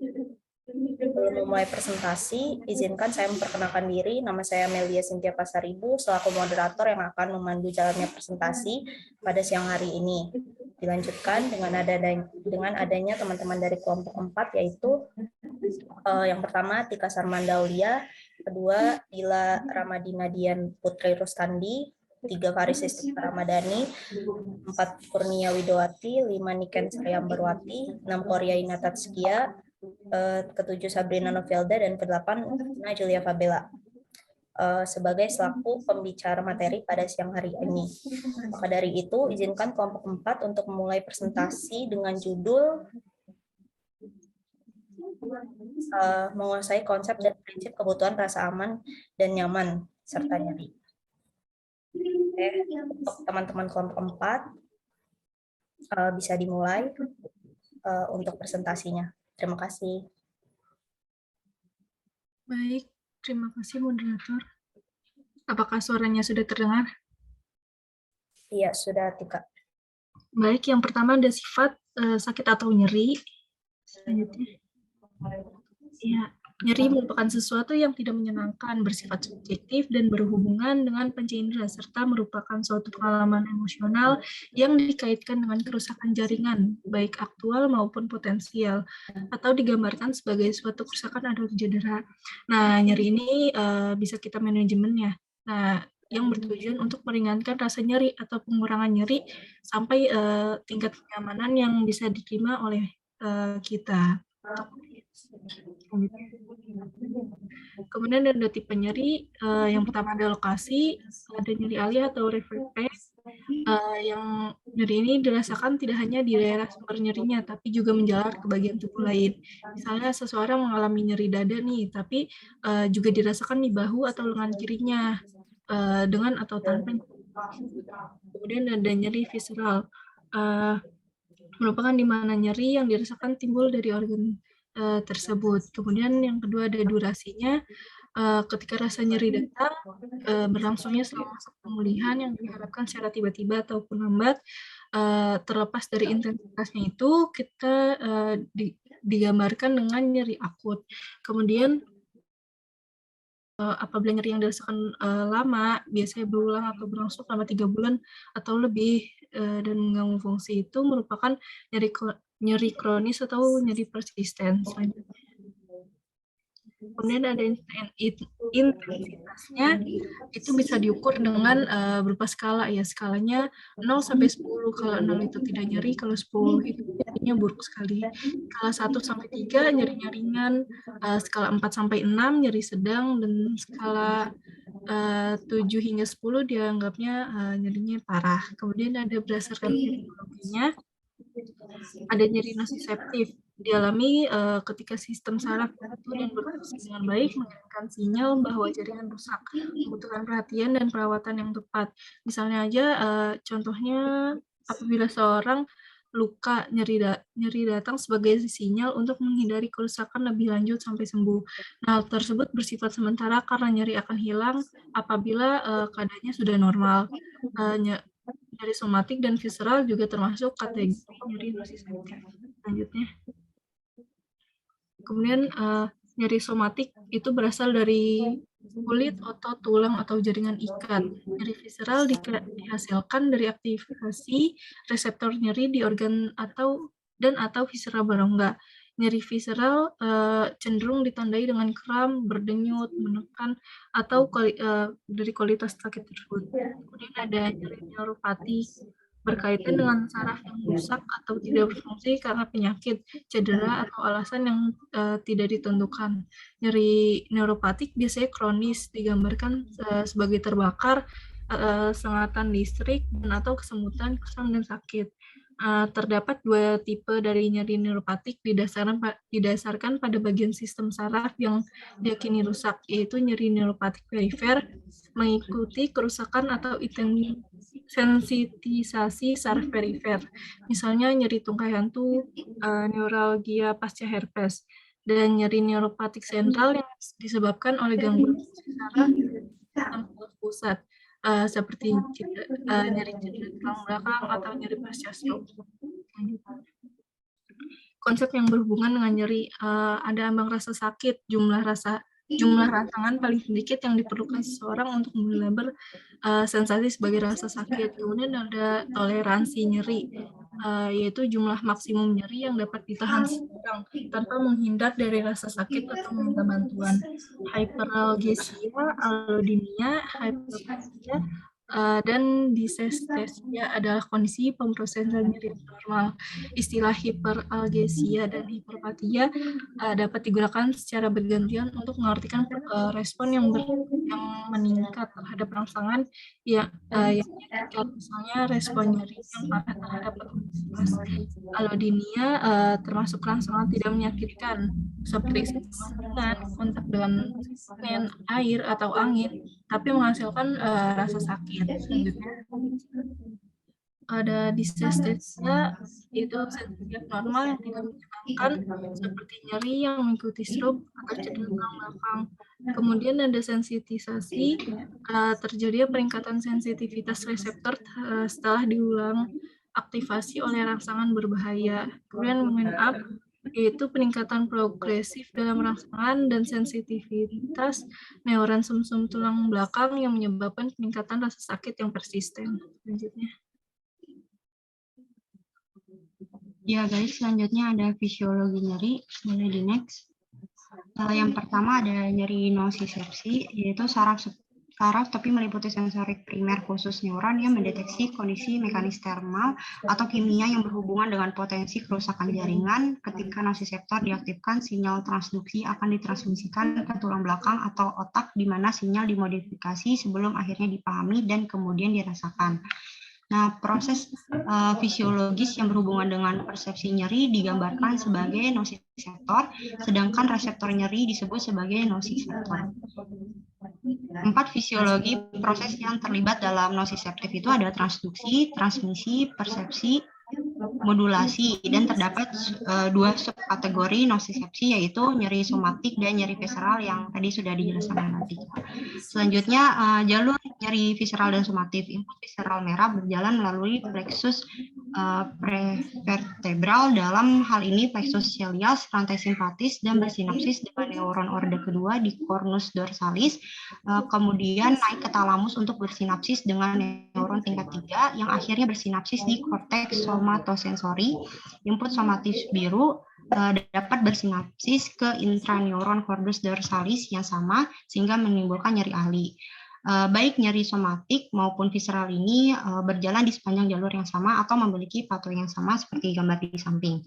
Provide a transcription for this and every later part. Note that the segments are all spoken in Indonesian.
Sebelum memulai presentasi, izinkan saya memperkenalkan diri. Nama saya Melia Cynthia Pasaribu, selaku moderator yang akan memandu jalannya presentasi pada siang hari ini. Dilanjutkan dengan adanya teman-teman dari kelompok 4, yaitu yang pertama Tika Sarmanda Aulia, kedua Dila Ramadina Dian Putri Rustandi, 3 Faris Istika Ramadhani, 4 Kurnia Widowati, 5 Niken Sriambarwati, 6 Korea Inatskia, ke-7 Sabrina Novelda, dan ke-8 Nah Julia Fabela sebagai selaku pembicara materi pada siang hari ini. Maka dari itu, izinkan kelompok 4 untuk memulai presentasi dengan judul menguasai konsep dan prinsip kebutuhan rasa aman dan nyaman serta nyeri. Oke, untuk teman-teman kelompok 4 bisa dimulai untuk presentasinya. Terima kasih. Baik, terima kasih moderator. Apakah suaranya sudah terdengar? Iya, sudah, Tika. Baik, yang pertama ada sifat sakit atau nyeri. Selanjutnya. Ya, nyeri merupakan sesuatu yang tidak menyenangkan, bersifat subjektif dan berhubungan dengan panca indera, serta merupakan suatu pengalaman emosional yang dikaitkan dengan kerusakan jaringan, baik aktual maupun potensial, atau digambarkan sebagai suatu kerusakan atau cedera. Nah, nyeri ini bisa kita manajemennya. Nah, yang bertujuan untuk meringankan rasa nyeri atau pengurangan nyeri sampai tingkat kenyamanan yang bisa diterima oleh kita. Kemudian ada tipe nyeri, yang pertama ada lokasi, ada nyeri alia atau refleks, yang nyeri ini dirasakan tidak hanya di daerah sumber nyerinya, tapi juga menjalar ke bagian tubuh lain. Misalnya seseorang mengalami nyeri dada nih, tapi juga dirasakan di bahu atau lengan kirinya, dengan atau tanpa. Kemudian ada nyeri visceral, merupakan di mana nyeri yang dirasakan timbul dari organ tersebut. Kemudian yang kedua ada durasinya, ketika rasa nyeri datang, berlangsungnya selama masa pemulihan yang diharapkan secara tiba-tiba ataupun lambat, terlepas dari intensitasnya itu, kita digambarkan dengan nyeri akut. Kemudian apabila nyeri yang dirasakan lama, biasanya berulang atau berlangsung selama 3 bulan atau lebih, dan mengganggu fungsi, itu merupakan nyeri kronis atau nyeri persisten. Selanjutnya. Kemudian ada intensitasnya, itu bisa diukur dengan berupa skala ya, skalanya 0 sampai 10. Kalau 0 itu tidak nyeri, kalau 10 itu nyerinya buruk sekali. Skala 1 sampai 3 nyerinya ringan, skala 4 sampai 6 nyeri sedang, dan skala 7 hingga 10 dianggapnya nyerinya parah. Kemudian ada berdasarkan etiologinya, ada nyeri nociceptif, dialami ketika sistem saraf tertentu dan berfungsi dengan baik, mengirimkan sinyal bahwa jaringan rusak, membutuhkan perhatian dan perawatan yang tepat. Misalnya aja, contohnya apabila seorang luka, nyeri datang sebagai sinyal untuk menghindari kerusakan lebih lanjut sampai sembuh. Nah, hal tersebut bersifat sementara karena nyeri akan hilang apabila keadaannya sudah normal. Nyeri somatik dan visceral juga termasuk kategori nyeri nociceptif. Selanjutnya. Kemudian nyeri somatik itu berasal dari kulit, otot, tulang, atau jaringan ikat. Nyeri visceral dihasilkan dari aktivasi reseptor nyeri di organ atau viscera berongga. Nyeri visceral cenderung ditandai dengan kram, berdenyut, menekan, atau dari kualitas sakit tersebut. Kemudian ada nyeri neuropati, berkaitan dengan saraf yang rusak atau tidak berfungsi karena penyakit, cedera, atau alasan yang tidak ditentukan. Nyeri neuropatik biasanya kronis, digambarkan sebagai terbakar, sengatan listrik, dan atau kesemutan, kusam, dan sakit. Terdapat 2 tipe dari nyeri neuropatik didasarkan pada bagian sistem saraf yang diyakini rusak, yaitu nyeri neuropatik perifer, mengikuti kerusakan atau sensitisasi saraf perifer, misalnya nyeri tungkai hantu, neuralgia pasca herpes, dan nyeri neuropatik sentral yang disebabkan oleh gangguan fungsi saraf sistem pusat, seperti nyeri cedera tulang belakang atau nyeri pasca stroke. konsep yang berhubungan dengan nyeri. Ada ambang rasa sakit, jumlah rangsangan paling sedikit yang diperlukan seseorang untuk melabel sensasi sebagai rasa sakit. Kemudian ada toleransi nyeri, yaitu jumlah maksimum nyeri yang dapat ditahan seseorang tanpa menghindar dari rasa sakit atau meminta bantuan. Hyperalgesia, allodynia, hyperplasia, dan dysesthesia adalah kondisi pemrosesan nyeri normal. Istilah hiperalgesia dan hiperpatia dapat digunakan secara bergantian untuk mengartikan respon yang meningkat terhadap rangsangan yang menyakitkan, misalnya respon nyeri yang parah terhadap obesitas. Allodynia termasuk rangsangan tidak menyakitkan seperti sentuhan ringan, kontak dengan semen, air atau angin, tapi menghasilkan rasa sakit. Selanjutnya ada dysesthesia, itu sensasi abnormal yang tidak menyenangkan seperti nyeri yang mengikuti stroke atau cedera tulang belakang. Kemudian ada sensitisasi, terjadi peningkatan sensitivitas reseptor setelah diulang aktivasi oleh rangsangan berbahaya. Kemudian wind up, yaitu peningkatan progresif dalam rangsangan dan sensitivitas neuron sumsum tulang belakang yang menyebabkan peningkatan rasa sakit yang persisten. Selanjutnya. Ya guys, selanjutnya ada fisiologi nyeri, boleh di next. Yang pertama ada nyeri nocicepsi, yaitu saraf tapi meliputi sensorik primer khusus neuron yang mendeteksi kondisi mekanis termal atau kimia yang berhubungan dengan potensi kerusakan jaringan. Ketika nociceptor diaktifkan, sinyal transduksi akan ditransmisikan ke tulang belakang atau otak, di mana sinyal dimodifikasi sebelum akhirnya dipahami dan kemudian dirasakan. Nah, proses fisiologis yang berhubungan dengan persepsi nyeri digambarkan sebagai nociceptor, sedangkan reseptor nyeri disebut sebagai nociceptor. 4 fisiologi proses yang terlibat dalam nociceptif itu ada transduksi, transmisi, persepsi, modulasi, dan terdapat 2 subkategori nocicepsi, yaitu nyeri somatik dan nyeri visceral yang tadi sudah dijelaskan nanti. Selanjutnya jalur nyeri visceral dan somatif. Input visceral merah berjalan melalui plexus prevertebral, dalam hal ini plexus coelias, rantai simpatis, dan bersinapsis dengan neuron orde kedua di cornus dorsalis, kemudian naik ke talamus untuk bersinapsis dengan neuron tingkat 3 yang akhirnya bersinapsis di korteks somatosensori. Input somatif biru dapat bersinapsis ke intraneuron corpus dorsalis yang sama sehingga menimbulkan nyeri ahli. Baik nyeri somatik maupun visceral ini berjalan di sepanjang jalur yang sama atau memiliki pathway yang sama seperti gambar di samping.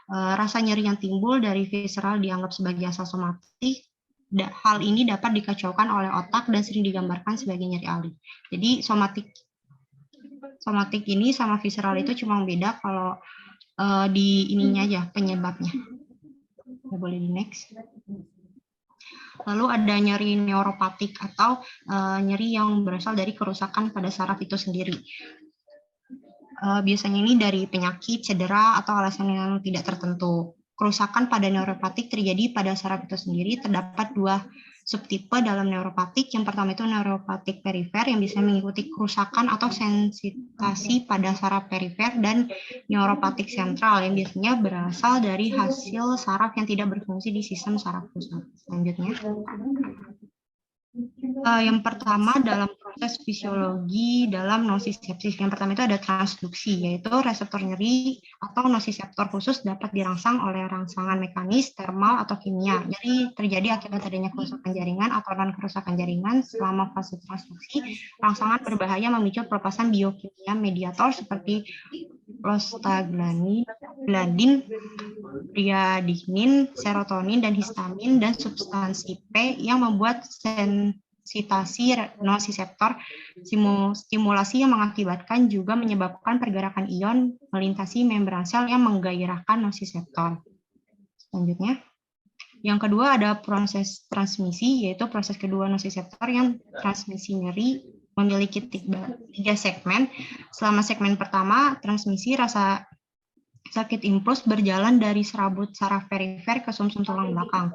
Rasa nyeri yang timbul dari visceral dianggap sebagai asal somatik. Hal ini dapat dikacaukan oleh otak dan sering digambarkan sebagai nyeri ahli. Jadi somatik ini sama visceral itu cuma beda kalau di ininya aja penyebabnya. Ya, boleh di next. Lalu ada nyeri neuropatik atau nyeri yang berasal dari kerusakan pada saraf itu sendiri. Biasanya ini dari penyakit, cedera, atau alasan yang tidak tertentu. Kerusakan pada neuropatik terjadi pada saraf itu sendiri. Terdapat 2 subtipe dalam neuropatik. Yang pertama itu neuropatik perifer yang bisa mengikuti kerusakan atau sensitasi pada saraf perifer, dan neuropatik sentral yang biasanya berasal dari hasil saraf yang tidak berfungsi di sistem saraf pusat. Selanjutnya. Yang pertama dalam proses fisiologi dalam nociceptif. Yang pertama itu ada transduksi, yaitu reseptor nyeri atau nociceptor khusus dapat dirangsang oleh rangsangan mekanis, termal, atau kimia. Jadi terjadi akibat adanya kerusakan jaringan atau non-kerusakan jaringan. Selama fase transduksi, rangsangan berbahaya memicu pelepasan biokimia mediator seperti prostaglandin, priadinin, serotonin, dan histamin, dan substansi P yang membuat sensitasi nociceptor. Stimulasi yang mengakibatkan juga menyebabkan pergerakan ion melintasi membran sel yang menggairahkan nociceptor. Selanjutnya. Yang kedua ada proses transmisi, yaitu proses kedua nociceptor yang transmisi nyeri memiliki 3 segmen. Selama segmen pertama, transmisi rasa Sakit impuls berjalan dari serabut saraf perifer ke sumsum tulang belakang.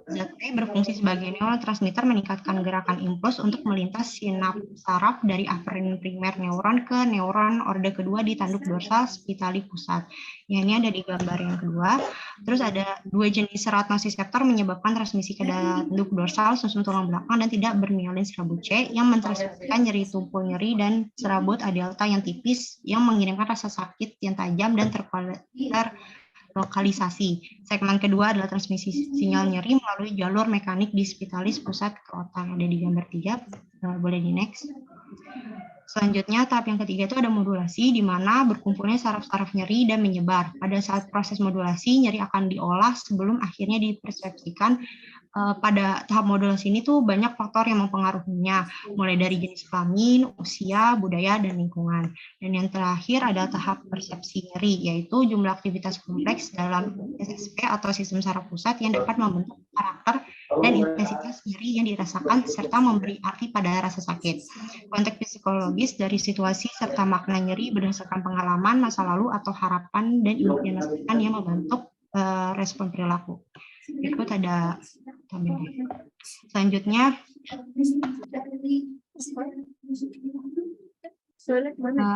Zat T berfungsi sebagai neurotransmitter meningkatkan gerakan impuls untuk melintas sinap saraf dari aferent primer neuron ke neuron orde kedua di tanduk dorsal spitali pusat. Ya, ini ada di gambar yang kedua. Terus ada dua jenis serat nociceptor menyebabkan transmisi ke tanduk dorsal sumsum tulang belakang dan tidak bermielin serabut C yang mentransmisikan nyeri tumpul nyeri dan serabut A delta yang tipis yang mengirimkan rasa sakit yang tajam dan terlokalisasi. Segmen kedua adalah transmisi sinyal nyeri melalui jalur mekanik di spitalis pusat ke otak. Ada di gambar 3. Boleh di next. Selanjutnya, tahap yang ketiga itu ada modulasi, di mana berkumpulnya saraf-saraf nyeri dan menyebar. Pada saat proses modulasi, nyeri akan diolah sebelum akhirnya dipersepsikan. Pada tahap modulasi ini tuh banyak faktor yang mempengaruhinya, mulai dari jenis kelamin, usia, budaya, dan lingkungan. Dan yang terakhir ada tahap persepsi nyeri, yaitu jumlah aktivitas kompleks dalam SSP atau sistem saraf pusat yang dapat membentuk karakter dan intensitas nyeri yang dirasakan serta memberi arti pada rasa sakit. Konteks psikologis dari situasi serta makna nyeri berdasarkan pengalaman masa lalu atau harapan dan impian yang membentuk respon perilaku. Berikut ada tabelnya. Selanjutnya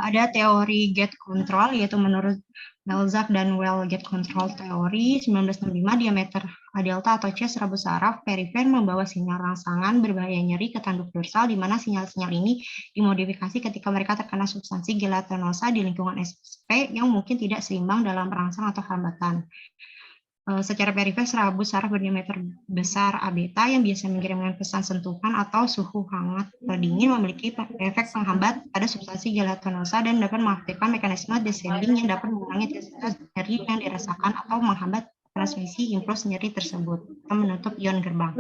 ada teori gate control, yaitu menurut Melzack dan Well gate control teori 1965, diameter A delta atau C serabut saraf perifer membawa sinyal rangsangan berbahaya nyeri ke tanduk dorsal, di mana sinyal-sinyal ini dimodifikasi ketika mereka terkena substansi gelatinosa di lingkungan SSP yang mungkin tidak seimbang dalam perangsang atau hambatan. Secara perifer, serabut saraf berdiameter besar A beta yang biasa mengirimkan pesan sentuhan atau suhu hangat atau dingin memiliki efek penghambat pada substansi gelatinosa dan dapat mengaktifkan mekanisme descending yang dapat mengurangi intensitas nyeri yang dirasakan atau menghambat transmisi impuls nyeri tersebut atau menutup ion gerbang.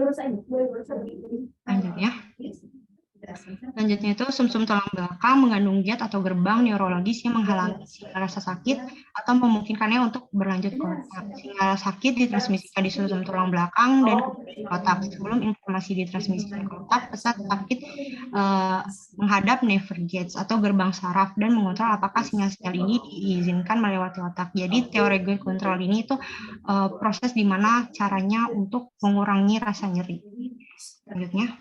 Selanjutnya itu sumsum tulang belakang mengandung zat atau gerbang neurologis yang menghalangi sinyal rasa sakit atau memungkinkannya untuk berlanjut ke otak. Sinyal sakit ditransmisikan di sumsum tulang belakang dan ke otak. Sebelum informasi ditransmisikan ke otak, pesan sakit menghadap nerve gates atau gerbang saraf dan mengontrol apakah sinyal-sinyal ini diizinkan melewati otak. Jadi teori gate control ini itu proses di mana caranya untuk mengurangi rasa nyeri. Selanjutnya.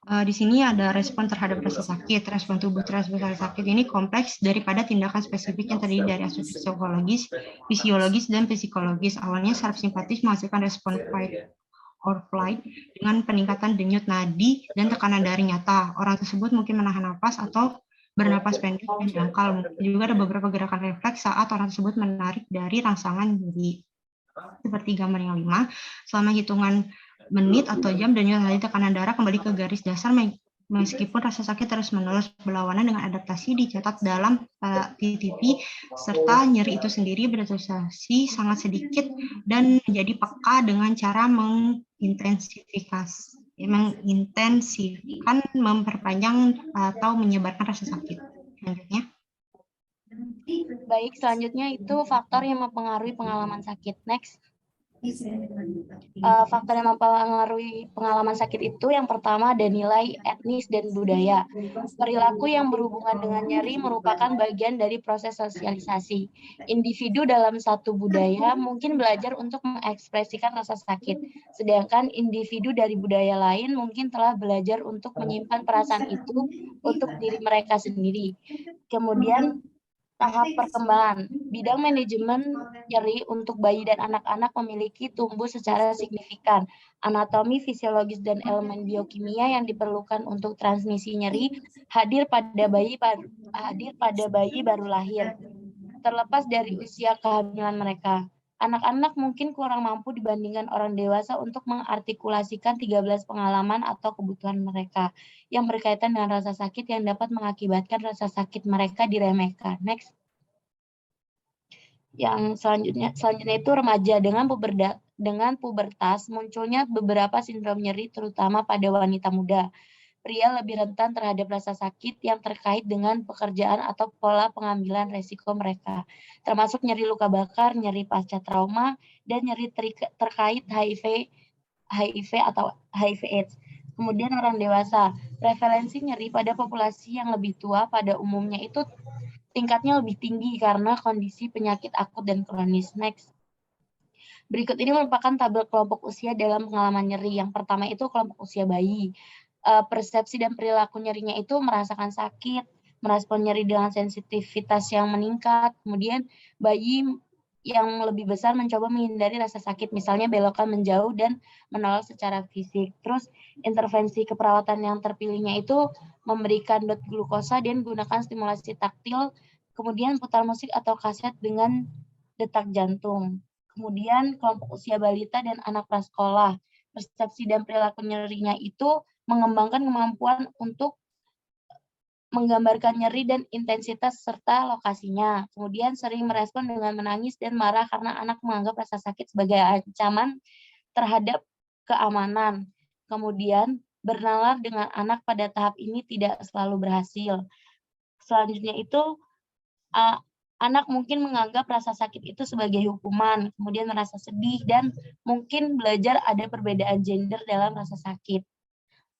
Di sini ada respon terhadap rasa sakit. Respon tubuh terhadap rasa sakit ini kompleks daripada tindakan spesifik yang terdiri dari aspek psikologis, fisiologis, dan psikologis. Awalnya saraf simpatis menghasilkan respon fight or flight dengan peningkatan denyut nadi dan tekanan darah nyata. Orang tersebut mungkin menahan napas atau bernapas pendek dan dangkal. Juga ada beberapa gerakan refleks saat orang tersebut menarik dari rangsangan nyeri. Seperti gambar yang 5, selama hitungan menit atau jam denyut nadi tekanan darah kembali ke garis dasar meskipun rasa sakit terus-menerus. Berlawanan dengan adaptasi dicatat dalam TTP serta nyeri itu sendiri berasosiasi sangat sedikit dan menjadi peka dengan cara mengintensifikan, memperpanjang atau menyebarkan rasa sakit. Selanjutnya. Baik, selanjutnya itu faktor yang mempengaruhi pengalaman sakit. Next. Faktor yang mempengaruhi pengalaman sakit itu yang pertama ada nilai etnis dan budaya. Perilaku yang berhubungan dengan nyeri merupakan bagian dari proses sosialisasi. Individu dalam satu budaya mungkin belajar untuk mengekspresikan rasa sakit, sedangkan individu dari budaya lain mungkin telah belajar untuk menyimpan perasaan itu untuk diri mereka sendiri. Kemudian tahap perkembangan. Bidang manajemen nyeri untuk bayi dan anak-anak memiliki tumbuh secara signifikan. Anatomi, fisiologis, dan elemen biokimia yang diperlukan untuk transmisi nyeri hadir pada bayi baru lahir. Terlepas dari usia kehamilan mereka. Anak-anak mungkin kurang mampu dibandingkan orang dewasa untuk mengartikulasikan 13 pengalaman atau kebutuhan mereka yang berkaitan dengan rasa sakit yang dapat mengakibatkan rasa sakit mereka diremehkan. Next. Yang selanjutnya itu remaja. Dengan pubertas munculnya beberapa sindrom nyeri terutama pada wanita muda. Pria lebih rentan terhadap rasa sakit yang terkait dengan pekerjaan atau pola pengambilan resiko mereka, termasuk nyeri luka bakar, nyeri pasca trauma, dan nyeri terkait HIV atau HIV/AIDS. Kemudian orang dewasa, prevalensi nyeri pada populasi yang lebih tua pada umumnya itu tingkatnya lebih tinggi karena kondisi penyakit akut dan kronis. Next. Berikut ini merupakan tabel kelompok usia dalam pengalaman nyeri. Yang pertama itu kelompok usia bayi. Persepsi dan perilaku nyerinya itu merasakan sakit, merespon nyeri dengan sensitivitas yang meningkat. Kemudian bayi yang lebih besar mencoba menghindari rasa sakit, misalnya belokan menjauh dan menolak secara fisik. Terus intervensi keperawatan yang terpilihnya itu memberikan dot glukosa dan gunakan stimulasi taktil, kemudian putar musik atau kaset dengan detak jantung. Kemudian kelompok usia balita dan anak prasekolah. Persepsi dan perilaku nyerinya itu mengembangkan kemampuan untuk menggambarkan nyeri dan intensitas serta lokasinya. Kemudian sering merespon dengan menangis dan marah karena anak menganggap rasa sakit sebagai ancaman terhadap keamanan. Kemudian bernalar dengan anak pada tahap ini tidak selalu berhasil. Selanjutnya itu anak mungkin menganggap rasa sakit itu sebagai hukuman, kemudian merasa sedih dan mungkin belajar ada perbedaan gender dalam rasa sakit.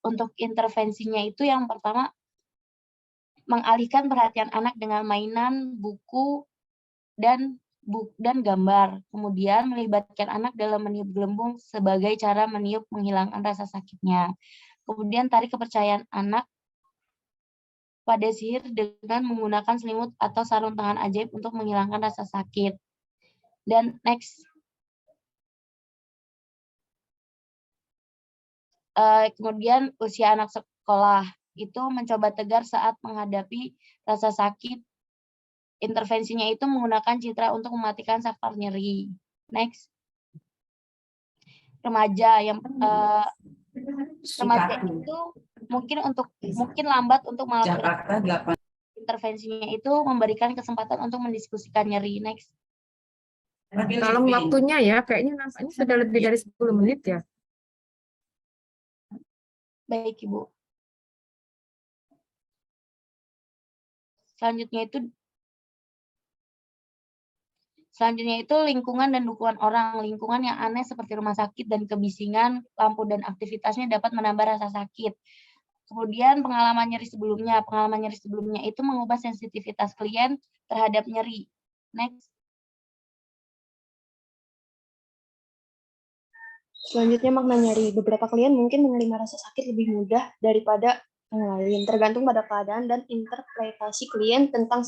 Untuk intervensinya itu yang pertama, mengalihkan perhatian anak dengan mainan, buku, dan gambar. Kemudian melibatkan anak dalam meniup gelembung sebagai cara meniup menghilangkan rasa sakitnya. Kemudian tarik kepercayaan anak pada sihir dengan menggunakan selimut atau sarung tangan ajaib untuk menghilangkan rasa sakit. Dan next. Kemudian usia anak sekolah itu mencoba tegar saat menghadapi rasa sakit. Intervensinya itu menggunakan citra untuk mematikan safar nyeri. Next. Remaja yang remaja itu mungkin lambat untuk melakukan intervensinya itu memberikan kesempatan untuk mendiskusikan nyeri. Next. Tolong waktunya ya, kayaknya nampaknya sudah lebih dari 10 menit ya. Baik, Ibu. Selanjutnya itu lingkungan dan dukungan orang. Lingkungan yang aneh seperti rumah sakit dan kebisingan, lampu dan aktivitasnya dapat menambah rasa sakit. Kemudian pengalaman nyeri sebelumnya. Pengalaman nyeri sebelumnya itu mengubah sensitivitas klien terhadap nyeri. Next. Selanjutnya makna nyeri. Beberapa klien mungkin menerima rasa sakit lebih mudah daripada yang lain, tergantung pada keadaan dan interpretasi klien tentang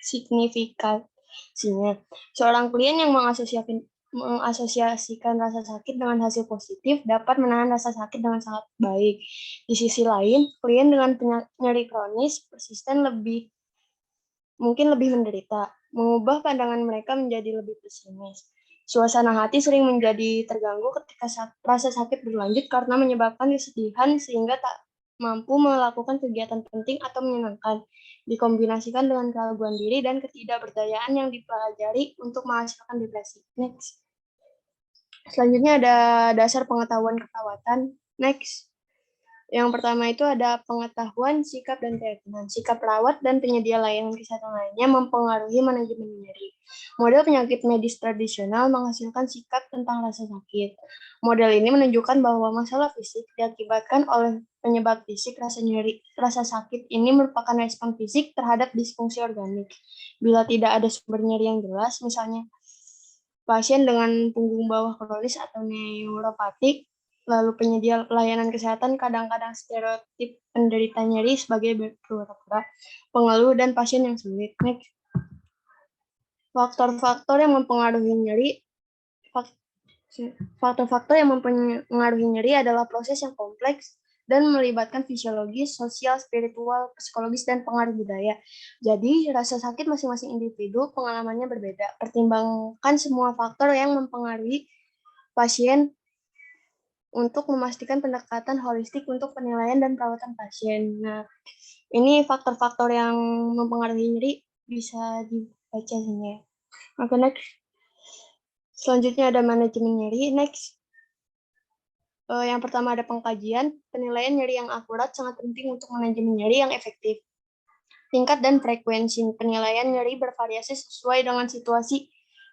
signifikasinya. Seorang klien yang mengasosiasikan rasa sakit dengan hasil positif dapat menahan rasa sakit dengan sangat baik. Di sisi lain, klien dengan nyeri kronis persisten mungkin lebih menderita, mengubah pandangan mereka menjadi lebih pesimis. Suasana hati sering menjadi terganggu ketika rasa sakit berlanjut karena menyebabkan kesedihan sehingga tak mampu melakukan kegiatan penting atau menyenangkan, dikombinasikan dengan keraguan diri dan ketidakberdayaan yang dipelajari untuk menghasilkan depresi. Next. Selanjutnya ada dasar pengetahuan keperawatan. Next. Yang pertama itu ada pengetahuan, sikap, dan keyakinan. Sikap perawat dan penyedia layanan kesehatan lainnya mempengaruhi manajemen nyeri. Model penyakit medis tradisional menghasilkan sikap tentang rasa sakit. Model ini menunjukkan bahwa masalah fisik diakibatkan oleh penyebab fisik. Rasa sakit ini merupakan respon fisik terhadap disfungsi organik. Bila tidak ada sumber nyeri yang jelas, misalnya pasien dengan punggung bawah kronis atau neuropatik, lalu penyedia layanan kesehatan kadang-kadang stereotip penderita nyeri sebagai berpura-pura, pengeluh, dan pasien yang sulit. Next. Faktor-faktor yang mempengaruhi nyeri adalah proses yang kompleks dan melibatkan fisiologis, sosial, spiritual, psikologis, dan pengaruh budaya. Jadi, rasa sakit masing-masing individu pengalamannya berbeda. Pertimbangkan semua faktor yang mempengaruhi pasien untuk memastikan pendekatan holistik untuk penilaian dan perawatan pasien. Nah, ini faktor-faktor yang mempengaruhi nyeri bisa dibaca sini. Oke, next. Selanjutnya ada manajemen nyeri. Next. Yang pertama ada pengkajian. Penilaian nyeri yang akurat sangat penting untuk manajemen nyeri yang efektif. Tingkat dan frekuensi penilaian nyeri bervariasi sesuai dengan situasi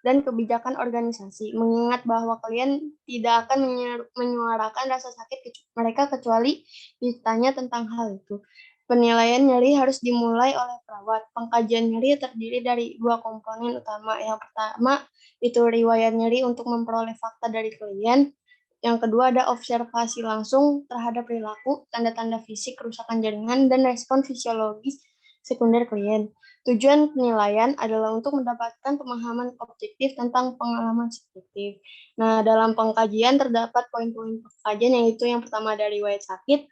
dan kebijakan organisasi, mengingat bahwa klien tidak akan menyuarakan rasa sakit mereka kecuali ditanya tentang hal itu. Penilaian nyeri harus dimulai oleh perawat. Pengkajian nyeri terdiri dari 2 komponen utama. Yang pertama itu riwayat nyeri untuk memperoleh fakta dari klien. Yang kedua ada observasi langsung terhadap perilaku, tanda-tanda fisik, kerusakan jaringan, dan respon fisiologis sekunder klien. Tujuan penilaian adalah untuk mendapatkan pemahaman objektif tentang pengalaman subjektif. Nah, dalam pengkajian terdapat poin-poin pengkajian, yaitu yang pertama ada riwayat sakit,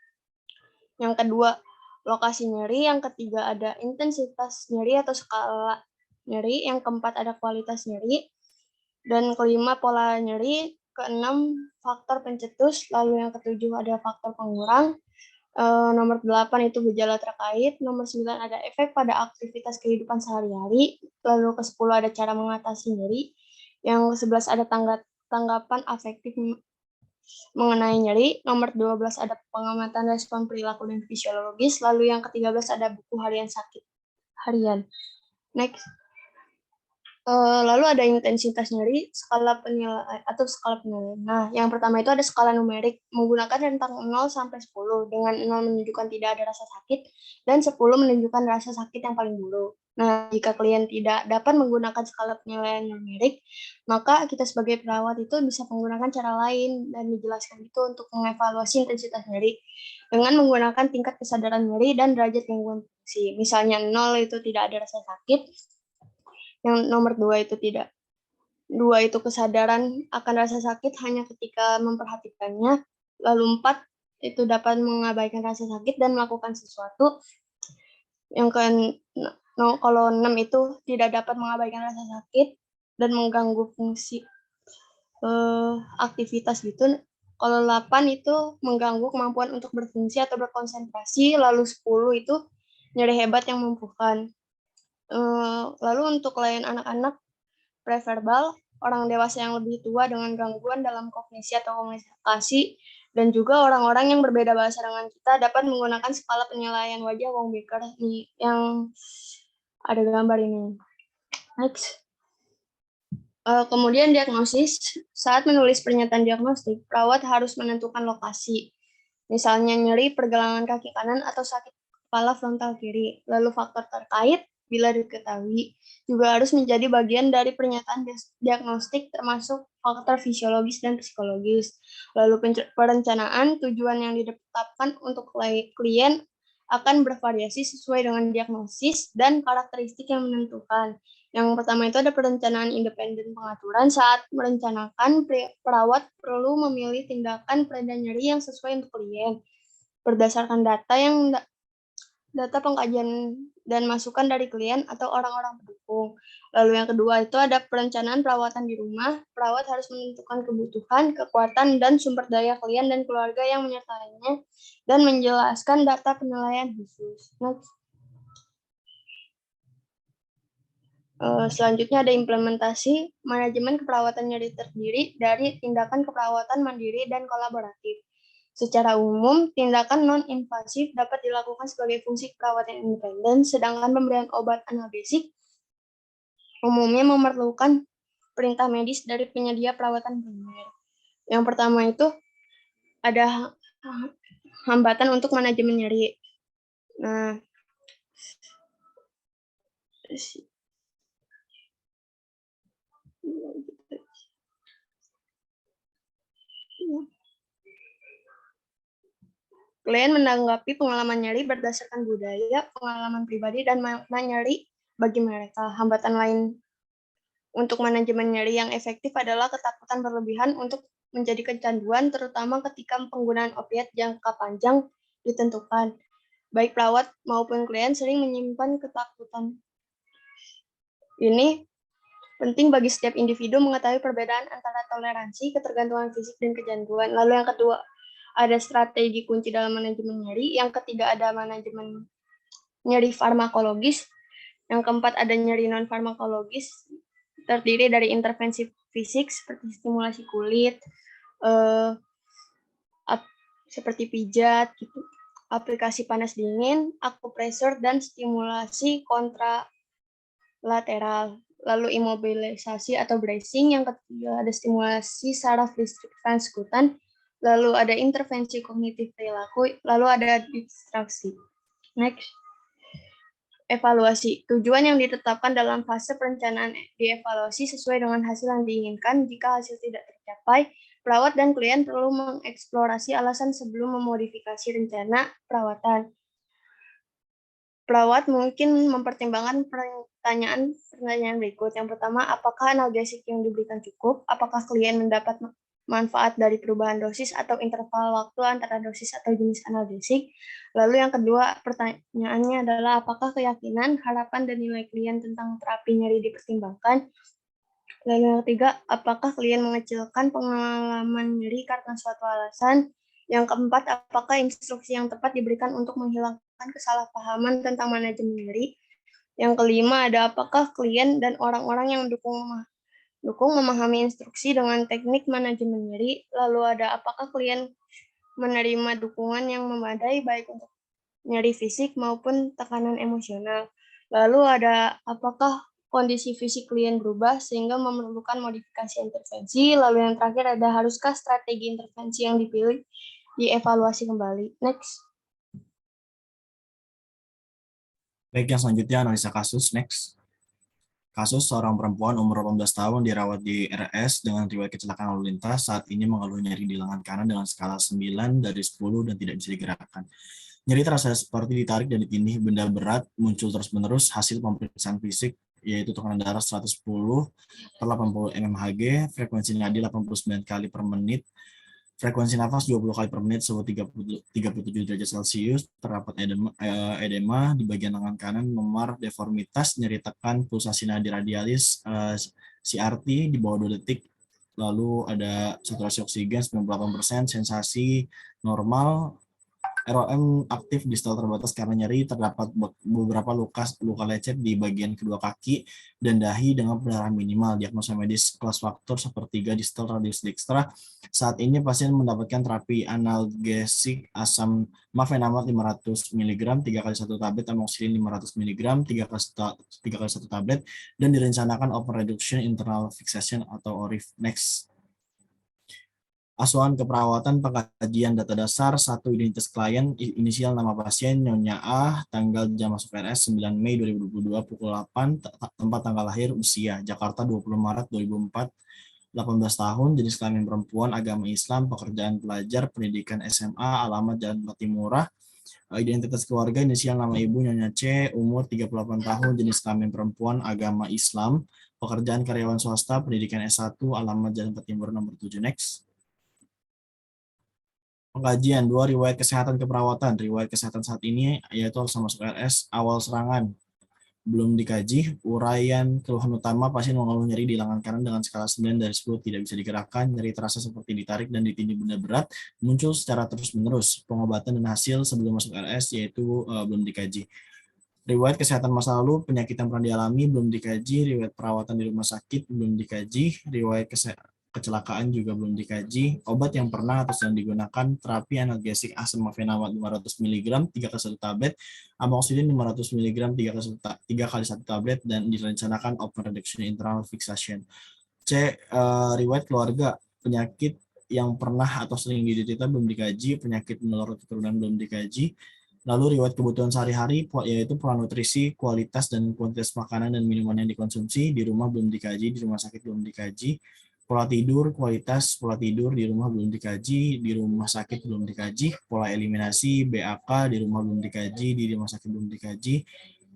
yang kedua lokasi nyeri, yang ketiga ada intensitas nyeri atau skala nyeri, yang keempat ada kualitas nyeri, dan kelima pola nyeri, keenam faktor pencetus, lalu yang ketujuh ada faktor pengurang, nomor 8 itu gejala terkait, nomor 9 ada efek pada aktivitas kehidupan sehari-hari, lalu ke-10 ada cara mengatasi nyeri, yang ke-11 ada tanggapan afektif mengenai nyeri, nomor 12 ada pengamatan respon perilaku dan fisiologis, lalu yang ke-13 ada buku harian sakit harian. Next. Lalu ada intensitas nyeri, skala penilaian atau skala penilaian. Nah, yang pertama itu ada skala numerik menggunakan rentang 0 sampai 10, dengan 0 menunjukkan tidak ada rasa sakit dan 10 menunjukkan rasa sakit yang paling buruk. Nah, jika klien tidak dapat menggunakan skala penilaian numerik, maka kita sebagai perawat itu bisa menggunakan cara lain dan dijelaskan itu untuk mengevaluasi intensitas nyeri dengan menggunakan tingkat kesadaran nyeri dan derajat gangguan fungsi. Misalnya 0 itu tidak ada rasa sakit, yang nomor 2 itu tidak. 2 itu kesadaran akan rasa sakit hanya ketika memperhatikannya. Lalu 4 itu dapat mengabaikan rasa sakit dan melakukan sesuatu. Yang kalau 6 itu tidak dapat mengabaikan rasa sakit dan mengganggu fungsi aktivitas gitu. Kalau 8 itu mengganggu kemampuan untuk berfungsi atau berkonsentrasi. Lalu 10 itu nyeri hebat yang mempukan. Lalu untuk klien anak-anak preverbal, orang dewasa yang lebih tua dengan gangguan dalam kognisi atau komunikasi, dan juga orang-orang yang berbeda bahasa dengan kita dapat menggunakan skala penilaian wajah Wong Baker nih, yang ada gambar ini. Next. Kemudian diagnosis, saat menulis pernyataan diagnostik, perawat harus menentukan lokasi. Misalnya nyeri pergelangan kaki kanan atau sakit kepala frontal kiri. Lalu faktor terkait, bila diketahui, juga harus menjadi bagian dari pernyataan diagnostik termasuk faktor fisiologis dan psikologis. Lalu perencanaan, tujuan yang ditetapkan untuk klien akan bervariasi sesuai dengan diagnosis dan karakteristik yang menentukan. Yang pertama itu ada perencanaan independen pengaturan. Saat merencanakan, perawat perlu memilih tindakan pereda nyeri yang sesuai untuk klien berdasarkan data pengkajian dan masukan dari klien atau orang-orang pendukung. Lalu yang kedua itu ada perencanaan perawatan di rumah. Perawat harus menentukan kebutuhan, kekuatan, dan sumber daya klien dan keluarga yang menyertainya dan menjelaskan data penilaian khusus. Next. Selanjutnya ada implementasi. Manajemen keperawatan nyeri terdiri dari tindakan keperawatan mandiri dan kolaboratif. Secara umum, tindakan non-invasif dapat dilakukan sebagai fungsi keperawatan independen, sedangkan pemberian obat analgesik umumnya memerlukan perintah medis dari penyedia perawatan primer. Yang pertama itu ada hambatan untuk manajemen nyeri. Nah, klien menanggapi pengalaman nyeri berdasarkan budaya, pengalaman pribadi, dan makna nyeri bagi mereka. Hambatan lain untuk manajemen nyeri yang efektif adalah ketakutan berlebihan untuk menjadi kecanduan, terutama ketika penggunaan opiat jangka panjang ditentukan. Baik perawat maupun klien sering menyimpan ketakutan. Ini penting bagi setiap individu mengetahui perbedaan antara toleransi, ketergantungan fisik, dan kecanduan. Lalu yang kedua, ada strategi kunci dalam manajemen nyeri. Yang ketiga ada manajemen nyeri farmakologis. Yang keempat ada nyeri non-farmakologis, terdiri dari intervensi fisik seperti stimulasi kulit, seperti pijat, gitu, aplikasi panas dingin, akupresur, dan stimulasi kontralateral. Lalu imobilisasi atau bracing. Yang ketiga ada stimulasi saraf listrik transkutan. Lalu ada intervensi kognitif perilaku, lalu ada distraksi. Next. Evaluasi. Tujuan yang ditetapkan dalam fase perencanaan dievaluasi sesuai dengan hasil yang diinginkan. Jika hasil tidak tercapai, perawat dan klien perlu mengeksplorasi alasan sebelum memodifikasi rencana perawatan. Perawat mungkin mempertimbangkan pertanyaan berikut. Yang pertama, apakah analgesik yang diberikan cukup? Apakah klien mendapat manfaat dari perubahan dosis atau interval waktu antara dosis atau jenis analgesik? Lalu yang kedua, pertanyaannya adalah apakah keyakinan, harapan, dan nilai klien tentang terapi nyeri dipertimbangkan? Lalu yang ketiga, apakah klien mengecilkan pengalaman nyeri karena suatu alasan? Yang keempat, apakah instruksi yang tepat diberikan untuk menghilangkan kesalahpahaman tentang manajemen nyeri? Yang kelima, ada apakah klien dan orang-orang yang mendukung memahami instruksi dengan teknik manajemen nyeri? Lalu ada apakah klien menerima dukungan yang memadai baik untuk nyeri fisik maupun tekanan emosional? Lalu ada apakah kondisi fisik klien berubah sehingga memerlukan modifikasi intervensi? Lalu yang terakhir ada haruskah strategi intervensi yang dipilih dievaluasi kembali? Next. Baik, yang selanjutnya analisa kasus. Next. Kasus seorang perempuan umur 18 tahun dirawat di RS dengan riwayat kecelakaan lalu lintas, saat ini mengeluh nyeri di lengan kanan dengan skala 9 dari 10 dan tidak bisa digerakkan. Nyeri terasa seperti ditarik dan ditindih benda berat, muncul terus-menerus hasil pemeriksaan fisik, yaitu tekanan darah 110 per 80 mmHg, frekuensi nadi 89 kali per menit, frekuensi nafas 20 kali per menit, suhu 37 derajat Celcius, terdapat edema di bagian lengan kanan, memar, deformitas, nyeri tekan, pulsasi nadi radialis, CRT di bawah 2 detik, lalu ada saturasi oksigen 98%, sensasi normal, ROM aktif distal terbatas karena nyeri, terdapat beberapa luka lecet di bagian kedua kaki dan dahi dengan pendarahan minimal. Diagnosa medis kelas faktor sepertiga distal radius dextra. Saat ini pasien mendapatkan terapi analgesik asam mafenamat 500 mg 3 kali 1 tablet, amoxicillin 500 mg 3 kali 1 tablet, dan direncanakan open reduction internal fixation atau ORIF. Next. Asuhan keperawatan pengkajian data dasar, 1 identitas klien, inisial nama pasien, Nyonya A, tanggal jam masuk RS 9 Mei 2022 pukul 8, tempat tanggal lahir, usia, Jakarta 20 Maret 2004, 18 tahun, jenis kelamin perempuan, agama Islam, pekerjaan pelajar, pendidikan SMA, alamat Jalan Patimura, identitas keluarga, inisial nama ibu, Nyonya C, umur 38 tahun, jenis kelamin perempuan, agama Islam, pekerjaan karyawan swasta, pendidikan S1, alamat Jalan Patimura nomor 7. Next. Pengkajian 2, riwayat kesehatan keperawatan. Riwayat kesehatan saat ini yaitu harus masuk RS, awal serangan belum dikaji. Uraian keluhan utama, pasien mengeluh nyeri di lengan kanan dengan skala 9 dari 10, tidak bisa digerakkan, nyeri terasa seperti ditarik dan ditindih benda berat, muncul secara terus-menerus. Pengobatan dan hasil sebelum masuk RS yaitu belum dikaji. Riwayat kesehatan masa lalu, penyakit yang pernah dialami belum dikaji, riwayat perawatan di rumah sakit belum dikaji, riwayat kecelakaan juga belum dikaji, obat yang pernah atau sedang digunakan, terapi analgesik asam mafenamat 500 mg 3 kali 1 tablet, amoxicillin 500 mg 3 kali 1 tablet, dan direncanakan open reduction internal fixation. C. Riwayat keluarga, penyakit yang pernah atau sering diderita belum dikaji, penyakit menular keturunan belum dikaji. Lalu riwayat kebutuhan sehari-hari, yaitu pola nutrisi, kualitas dan kuantitas makanan dan minuman yang dikonsumsi di rumah belum dikaji, di rumah sakit belum dikaji. Pola tidur, kualitas pola tidur di rumah belum dikaji, di rumah sakit belum dikaji. Pola eliminasi, BAK di rumah belum dikaji, di rumah sakit belum dikaji.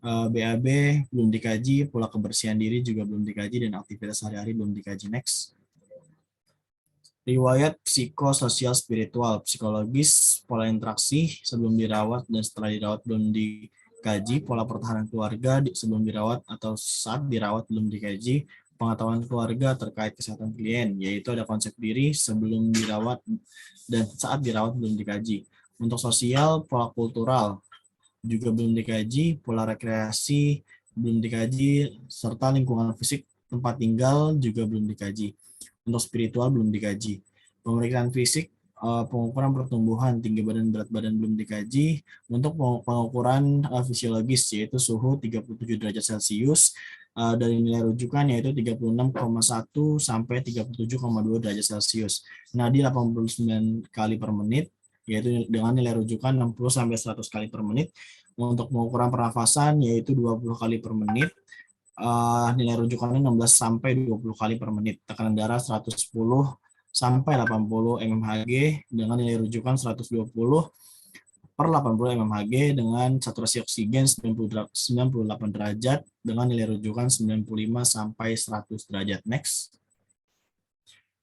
BAB belum dikaji, pola kebersihan diri juga belum dikaji, dan aktivitas sehari-hari belum dikaji. Next. Riwayat psikososial spiritual, psikologis, pola interaksi sebelum dirawat dan setelah dirawat belum dikaji, pola pertahanan keluarga sebelum dirawat atau saat dirawat belum dikaji, pengetahuan keluarga terkait kesehatan klien, yaitu ada konsep diri sebelum dirawat dan saat dirawat belum dikaji. Untuk sosial, pola kultural juga belum dikaji, pola rekreasi belum dikaji, serta lingkungan fisik tempat tinggal juga belum dikaji. Untuk spiritual belum dikaji. Pemeriksaan fisik, pengukuran pertumbuhan, tinggi badan, berat badan belum dikaji. Untuk pengukuran fisiologis yaitu suhu 37 derajat Celcius, dari nilai rujukan yaitu 36,1 sampai 37,2 derajat Celcius. Nadi 89 kali per menit, yaitu dengan nilai rujukan 60 sampai 100 kali per menit. Untuk pengukuran pernafasan yaitu 20 kali per menit. Nilai rujukannya 16 sampai 20 kali per menit. Tekanan darah 110 sampai 80 mmHg dengan nilai rujukan 120 per 80 mmHg dengan saturasi oksigen 98 derajat dengan nilai rujukan 95 sampai 100 derajat. Next.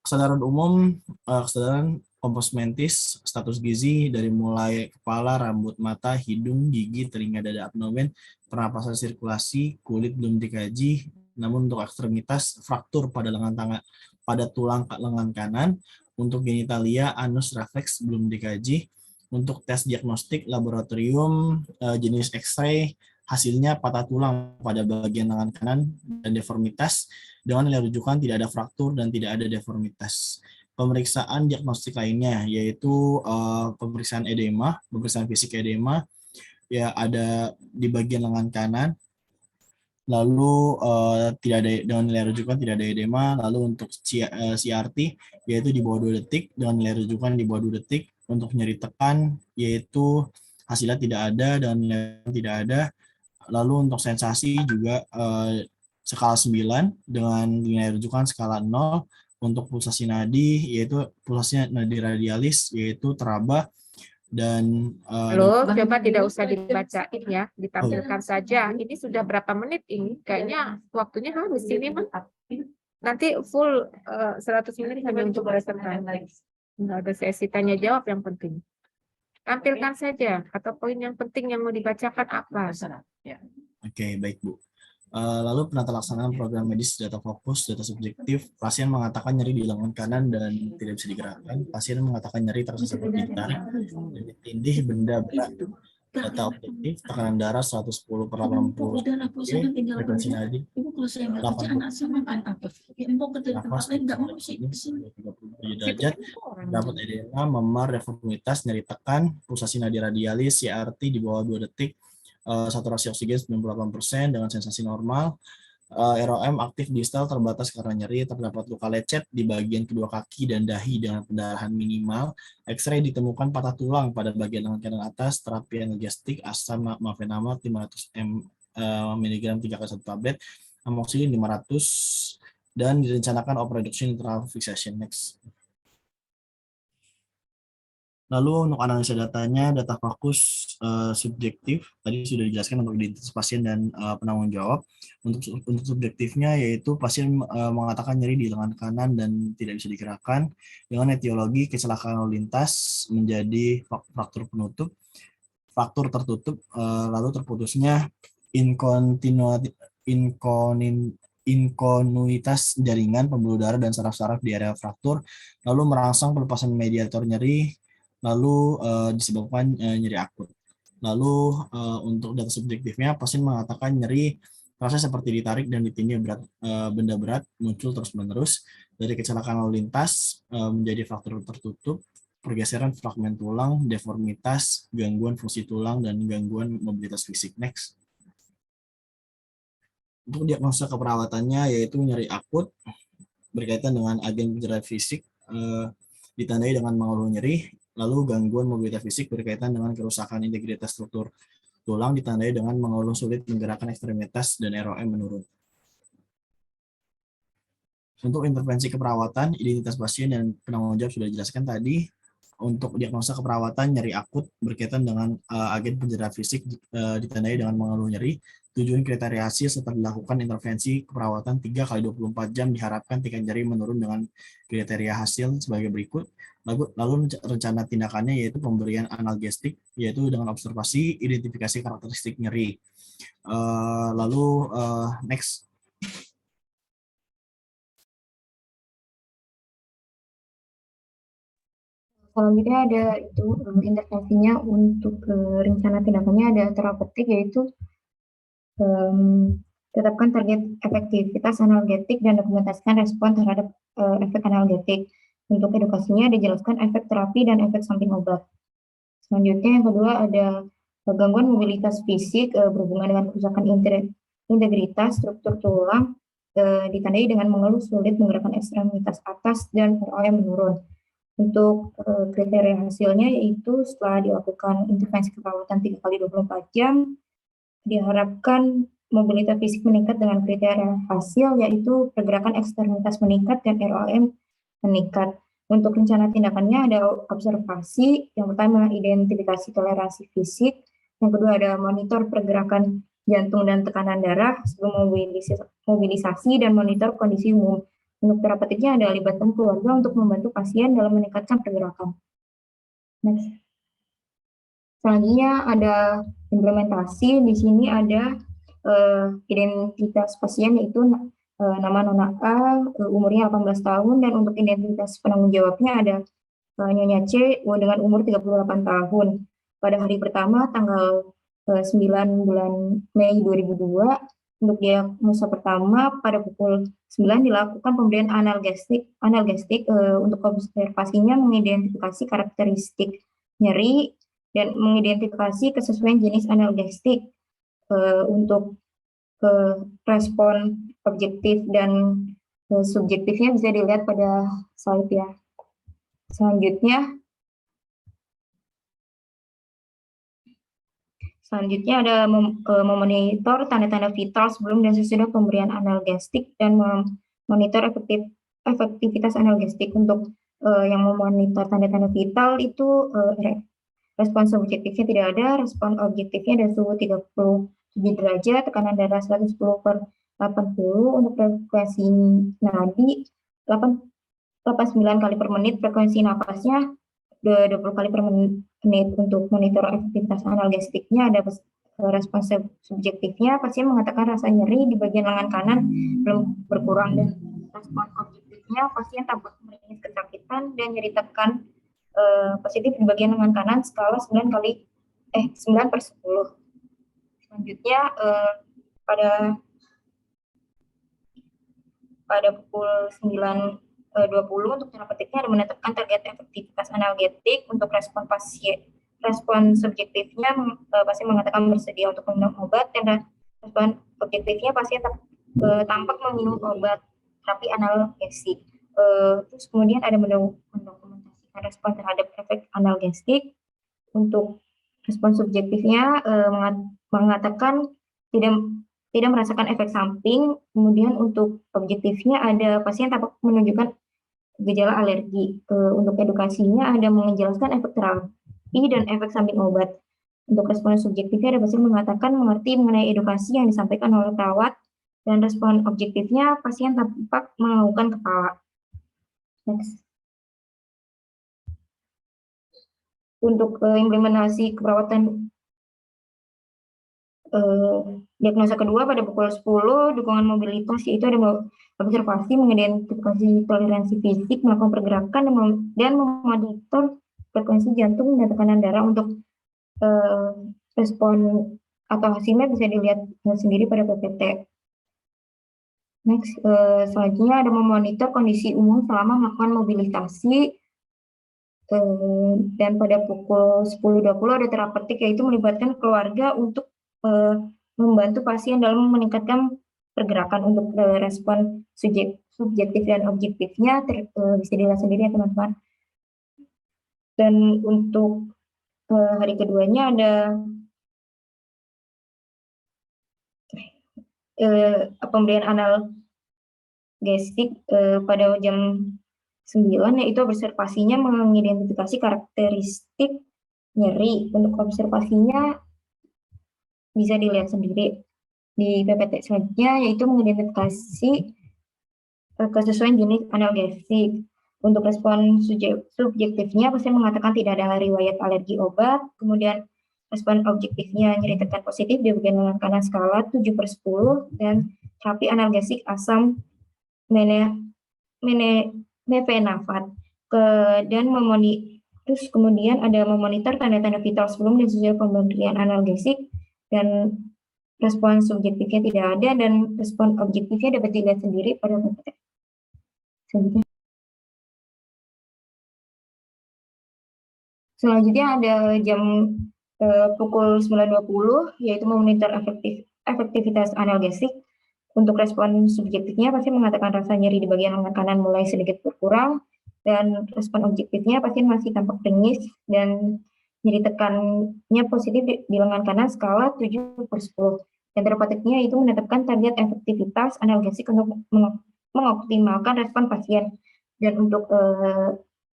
Kesadaran umum, kesadaran kompos mentis, status gizi dari mulai kepala, rambut, mata, hidung, gigi, telinga, dada, abdomen, pernapasan, sirkulasi, kulit belum dikaji. Namun untuk ekstremitas, fraktur pada lengan tangan, pada tulang lengan kanan. Untuk genitalia, anus, refleks belum dikaji. Untuk tes diagnostik laboratorium jenis X-ray, hasilnya patah tulang pada bagian lengan kanan dan deformitas dengan nilai rujukan tidak ada fraktur dan tidak ada deformitas. Pemeriksaan diagnostik lainnya yaitu pemeriksaan edema, pemeriksaan fisik edema ya ada di bagian lengan kanan. Lalu tidak ada dengan nilai rujukan tidak ada edema. Lalu untuk CRT yaitu di bawah 2 detik dengan nilai rujukan di bawah 2 detik. Untuk nyeri tekan yaitu hasilnya tidak ada dan nilai tidak ada. Lalu untuk sensasi juga skala 9 dengan nilai rujukan skala 0. Untuk pulsasi nadi yaitu pulsasi nadi radialis yaitu teraba dan Halo, coba tidak usah dibacain ya, ditampilkan saja. Ini sudah berapa menit ini? Kayaknya waktunya habis ini, Mas. Nanti full 100 menit hanya untuk presentasi. Nggak ada sesi tanya jawab yang penting. Tampilkan saja atau poin yang penting yang mau dibacakan apa. Oke, baik Bu. Lalu penata laksanaan program medis data fokus, data subjektif. Pasien mengatakan nyeri di lengan kanan dan tidak bisa digerakkan. Pasien mengatakan nyeri terasa seperti ditarik dan ditindih benda berat. Data objektif, tekanan darah 110 per 80, frekuensi nadi 87 derajat, dapat edema, memar, deformitas, nyeri tekan, pulsasi nadi radialis, CRT di bawah 2 detik, saturasi oksigen 98% dengan sensasi normal, ROM aktif distal terbatas karena nyeri, terdapat luka lecet di bagian kedua kaki dan dahi dengan pendarahan minimal, X-ray ditemukan patah tulang pada bagian lengan kanan atas, terapi analgesik, asam mafenama 500 mg 3x1 tablet, amoxicillin 500, dan direncanakan operation intral fixation. Next. Lalu untuk analisa datanya, data fokus subjektif, tadi sudah dijelaskan untuk identitas pasien dan penanggung jawab. Untuk subjektifnya yaitu pasien mengatakan nyeri di lengan kanan dan tidak bisa digerakkan dengan etiologi kecelakaan lalu lintas menjadi fraktur penutup, fraktur tertutup, lalu terputusnya inkonuitas jaringan pembuluh darah dan saraf-saraf di area fraktur, lalu merangsang pelepasan mediator nyeri, lalu disebabkan nyeri akut. Lalu untuk data subjektifnya, pasien mengatakan nyeri rasa seperti ditarik dan ditindih benda berat muncul terus-menerus dari kecelakaan lalu lintas menjadi fraktur tertutup, pergeseran fragmen tulang, deformitas, gangguan fungsi tulang, dan gangguan mobilitas fisik. Next. Untuk diagnosa keperawatannya yaitu nyeri akut berkaitan dengan agen penjerat fisik ditandai dengan mengeluh nyeri. Lalu gangguan mobilitas fisik berkaitan dengan kerusakan integritas struktur tulang ditandai dengan mengeluh sulit menggerakkan ekstremitas dan ROM menurun. Untuk intervensi keperawatan, identitas pasien dan penanggung jawab sudah dijelaskan tadi. Untuk diagnosa keperawatan nyeri akut berkaitan dengan agen penjerat fisik ditandai dengan mengeluh nyeri. Tujuan kriteria hasil setelah dilakukan intervensi keperawatan 3 kali 24 jam diharapkan tingkat nyeri menurun dengan kriteria hasil sebagai berikut. Lalu rencana tindakannya yaitu pemberian analgesik yaitu dengan observasi identifikasi karakteristik nyeri. Next. Selanjutnya ada itu intervensinya untuk rencana tindakannya ada terapeutik yaitu tetapkan target efektivitas analgetik dan dokumentasikan respon terhadap efek analgetik. Untuk edukasinya dijelaskan efek terapi dan efek samping obat. Selanjutnya yang kedua ada gangguan mobilitas fisik berhubungan dengan kerusakan integritas struktur tulang ditandai dengan mengeluh sulit menggerakkan ekstremitas atas dan ROM menurun. Untuk kriteria hasilnya yaitu setelah dilakukan intervensi keperawatan 3 kali 24 jam, diharapkan mobilitas fisik meningkat dengan kriteria hasil yaitu pergerakan eksternitas meningkat dan ROM meningkat. Untuk rencana tindakannya ada observasi, yang pertama identifikasi toleransi fisik, yang kedua ada monitor pergerakan jantung dan tekanan darah sebelum mobilisasi dan monitor kondisi umum. Untuk terapeutiknya ada libatkan keluarga untuk membantu pasien dalam meningkatkan pergerakan. Next. Selanjutnya ada implementasi. Di sini ada identitas pasien yaitu nama Nona A, umurnya 18 tahun, dan untuk identitas penanggung jawabnya ada Nyonya C dengan umur 38 tahun. Pada hari pertama tanggal 9 bulan Mei 2002, untuk diagnosa pertama pada pukul 9 dilakukan pemberian analgesik untuk observasinya mengidentifikasi karakteristik nyeri dan mengidentifikasi kesesuaian jenis analgesik. Untuk respon objektif dan subjektifnya bisa dilihat pada slide ya. Selanjutnya ada memonitor tanda-tanda vital sebelum dan sesudah pemberian analgesik dan memonitor efektivitas analgesik. Untuk yang memonitor tanda-tanda vital itu respon subjektifnya tidak ada, respon objektifnya ada suhu 37 derajat, tekanan darah 110/80, untuk frekuensi nadi 89 kali per menit, frekuensi napasnya 20 kali per menit. Untuk monitor efektivitas analgesiknya ada respon subjektifnya, pasien mengatakan rasa nyeri di bagian lengan kanan belum berkurang, dan respon objektifnya pasien tampak meringis kesakitan dan nyeri tekan positif di bagian lengan kanan skala 9/10. Selanjutnya pada pukul 9.20 untuk terapeutiknya ada menetapkan target efektivitas analgetik. Untuk respon subjektifnya pasien mengatakan bersedia untuk meminum obat, dan respon objektifnya pasien tampak meminum obat terapi analgesik. Terus kemudian ada mendokumentasikan respon terhadap efek analgesik. Untuk respon subjektifnya mengatakan tidak merasakan efek samping. Kemudian untuk objektifnya ada pasien tampak menunjukkan gejala alergi. Untuk edukasinya ada menjelaskan efek terapi dan efek samping obat. Untuk respon subjektifnya ada pasien mengatakan mengerti mengenai edukasi yang disampaikan oleh perawat, dan respon objektifnya pasien tampak menganggukkan kepala. Next. Untuk implementasi keperawatan diagnosa kedua pada pukul 10, dukungan mobilitas yaitu ada observasi, mengidentifikasi toleransi fisik, melakukan pergerakan, dan memonitor frekuensi jantung dan tekanan darah. Untuk respon atau hasilnya bisa dilihat sendiri pada PPT. Next, selanjutnya ada memonitor kondisi umum selama melakukan mobilisasi. Dan pada pukul 10.20 ada terapeutik yaitu melibatkan keluarga untuk membantu pasien dalam meningkatkan pergerakan. Untuk respon subjektif dan objektifnya bisa dilihat sendiri ya teman-teman. Dan untuk hari keduanya ada pemberian analgesik pada jam 9, yaitu observasinya mengidentifikasi karakteristik nyeri. Untuk observasinya bisa dilihat sendiri di PPT selanjutnya, yaitu mengidentifikasi kesesuaian jenis analgesik. Untuk respon subjektifnya pasien mengatakan tidak ada riwayat alergi obat. Kemudian respon objektifnya nyeri tekan positif di bagian lengan kanan skala 7/10, dan terapi analgesik asam mefenafat. Dan terus kemudian ada memonitor tanda-tanda vital sebelum dan sesudah pemberian analgesik, dan respon subjektifnya tidak ada, dan respon objektifnya dapat dilihat sendiri pada PPT. Selanjutnya ada jam pukul 9.20 yaitu memonitor efektivitas analgesik. Untuk respon subjektifnya pasti mengatakan rasa nyeri di bagian lengan kanan mulai sedikit berkurang, Dan respon objektifnya pasien masih tampak bengis dan nyeri tekannya positif di lengan kanan skala 7/10. Dan terapeutiknya itu menetapkan target efektivitas analgesik untuk mengoptimalkan respon pasien. Dan untuk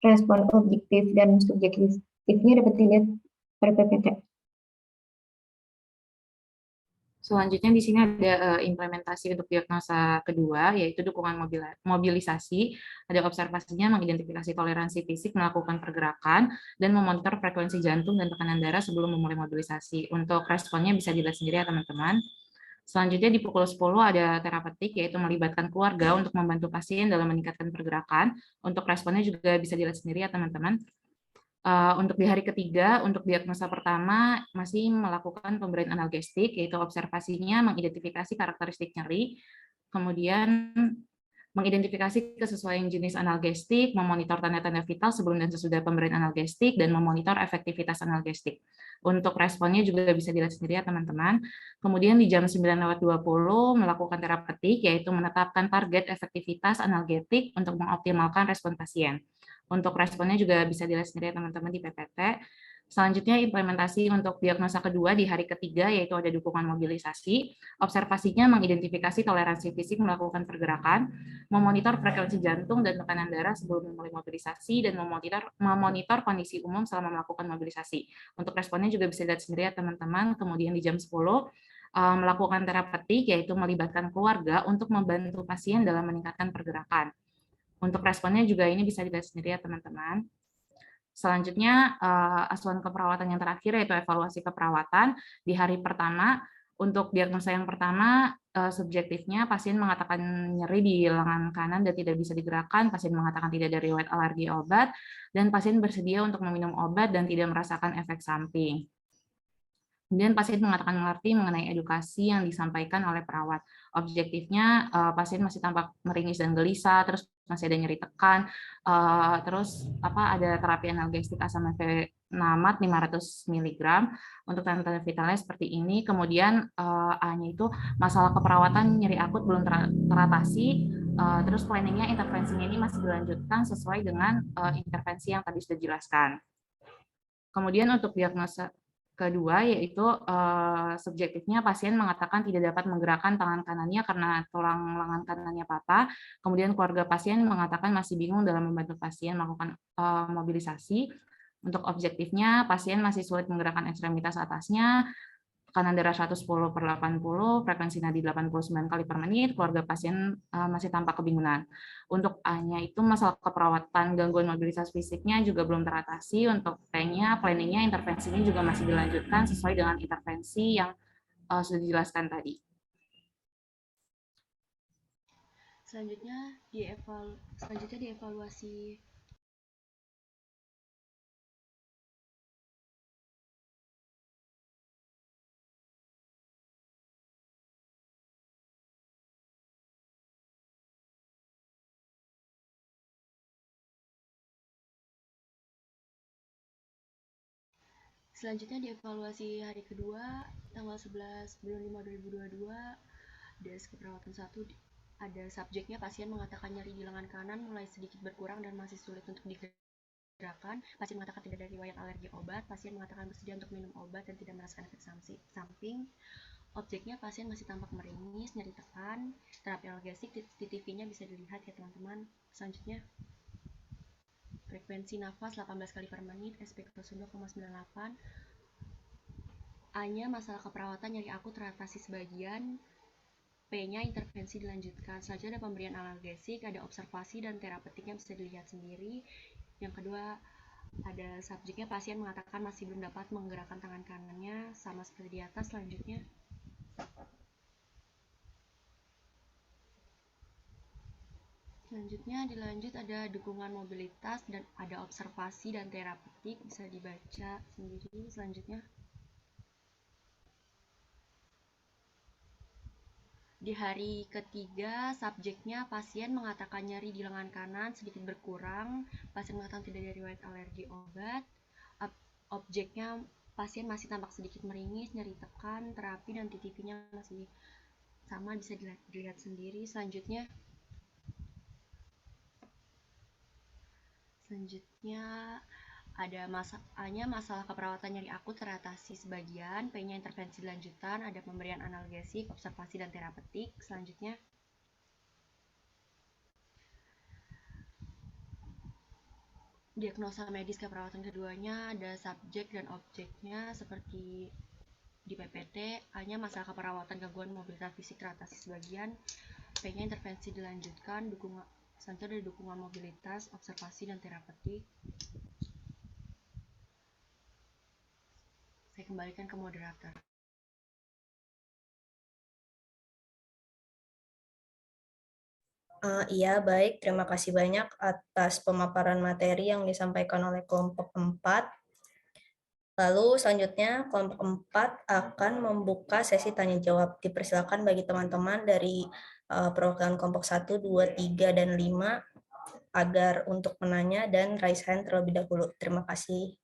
respon objektif dan subjektifnya dapat dilihat pada PPT. Selanjutnya di sini ada implementasi untuk diagnosa kedua, yaitu dukungan mobilisasi. Ada observasinya mengidentifikasi toleransi fisik, melakukan pergerakan, dan memonitor frekuensi jantung dan tekanan darah sebelum memulai mobilisasi. Untuk responnya bisa dilihat sendiri ya teman-teman. Selanjutnya di pukul 10 ada terapeutik, yaitu melibatkan keluarga untuk membantu pasien dalam meningkatkan pergerakan. Untuk responnya juga bisa dilihat sendiri ya teman-teman. Untuk di hari ketiga, untuk diagnosa pertama masih melakukan pemberian analgestik, yaitu observasinya mengidentifikasi karakteristik nyeri, kemudian mengidentifikasi kesesuaian jenis analgestik, memonitor tanda-tanda vital sebelum dan sesudah pemberian analgestik, dan memonitor efektivitas analgestik. Untuk responnya juga bisa dilihat sendiri ya teman-teman. Kemudian di jam 9:20 melakukan terapeutik, yaitu menetapkan target efektivitas analgetik untuk mengoptimalkan respon pasien. Untuk responnya juga bisa dilihat sendiri ya teman-teman di PPT. Selanjutnya implementasi untuk diagnosa kedua di hari ketiga, yaitu ada dukungan mobilisasi. Observasinya mengidentifikasi toleransi fisik melakukan pergerakan, memonitor frekuensi jantung dan tekanan darah sebelum memulai mobilisasi, dan memonitor kondisi umum selama melakukan mobilisasi. Untuk responnya juga bisa dilihat sendiri ya teman-teman. Kemudian di jam 10 melakukan terapeutik, yaitu melibatkan keluarga untuk membantu pasien dalam meningkatkan pergerakan. Untuk responnya juga ini bisa dilihat sendiri ya teman-teman. Selanjutnya asuhan keperawatan yang terakhir, yaitu evaluasi keperawatan di hari pertama. Untuk diagnosa yang pertama, subjektifnya pasien mengatakan nyeri di lengan kanan dan tidak bisa digerakkan, pasien mengatakan tidak ada riwayat alergi obat, dan pasien bersedia untuk meminum obat dan tidak merasakan efek samping. Kemudian pasien mengatakan mengerti mengenai edukasi yang disampaikan oleh perawat. Objektifnya pasien masih tampak meringis dan gelisah, terus masih ada nyeri tekan, terus ada terapi analgestik asam nefenamate 500 mg untuk tanda-tanda vitalnya seperti ini. Kemudian A-nya itu masalah keperawatan nyeri akut belum teratasi, terus planningnya intervensinya ini masih dilanjutkan sesuai dengan intervensi yang tadi sudah dijelaskan. Kemudian untuk diagnosa kedua, yaitu subjektifnya pasien mengatakan tidak dapat menggerakkan tangan kanannya karena tulang lengan kanannya patah. Kemudian keluarga pasien mengatakan masih bingung dalam membantu pasien melakukan mobilisasi. Untuk objektifnya, pasien masih sulit menggerakkan ekstremitas atasnya, tekanan darah 110/80, frekuensi nadi 89 kali per menit, keluarga pasien masih tampak kebingungan. Untuk A-nya itu masalah keperawatan gangguan mobilitas fisiknya juga belum teratasi. Untuk P-nya, planningnya, intervensinya juga masih dilanjutkan sesuai dengan intervensi yang sudah dijelaskan tadi. Selanjutnya dievaluasi hari kedua tanggal 11 bulan 5 2022. Des keperawatan 1 ada subjeknya pasien mengatakan nyeri di lengan kanan mulai sedikit berkurang dan masih sulit untuk digerakkan. Pasien mengatakan tidak ada riwayat alergi obat. Pasien mengatakan bersedia untuk minum obat dan tidak merasakan efek samping. Objeknya pasien masih tampak meringis, nyeri tekan. Terapi analgesik TTV-nya bisa dilihat ya teman-teman. Selanjutnya frekuensi nafas 18 kali per menit, SpO2 2,98. A-nya masalah keperawatan nyeri akut teratasi sebagian. P-nya intervensi dilanjutkan. Selanjutnya ada pemberian analgesik, ada observasi dan terapeutiknya bisa dilihat sendiri. Yang kedua, ada subjeknya pasien mengatakan masih belum dapat menggerakkan tangan kanannya, sama seperti di atas. Selanjutnya dilanjut ada dukungan mobilitas dan ada observasi dan terapeutik, bisa dibaca sendiri. Selanjutnya di hari ketiga, subjeknya pasien mengatakan nyeri di lengan kanan sedikit berkurang, pasien mengatakan tidak ada riwayat alergi obat. Objeknya pasien masih tampak sedikit meringis, nyeri tekan, terapi dan TTV-nya masih sama, bisa dilihat sendiri. Selanjutnya Selanjutnya ada A-nya masalah keperawatan nyeri akut teratasi sebagian, P-nya intervensi lanjutan, ada pemberian analgesik, observasi dan terapeutik. Selanjutnya diagnosa medis keperawatan keduanya, ada subjek dan objeknya seperti di PPT. A-nya masalah keperawatan gangguan mobilitas fisik teratasi sebagian, P-nya intervensi dilanjutkan, selanjutnya ada dukungan mobilitas, observasi dan terapeutik. Saya kembalikan ke moderator. Iya, baik. Terima kasih banyak atas pemaparan materi yang disampaikan oleh kelompok 4. Lalu selanjutnya kelompok 4 akan membuka sesi tanya jawab. Dipersilakan bagi teman-teman dari perwakilan kelompok 1, 2, 3, dan 5 agar untuk menanya dan raise hand terlebih dahulu. Terima kasih.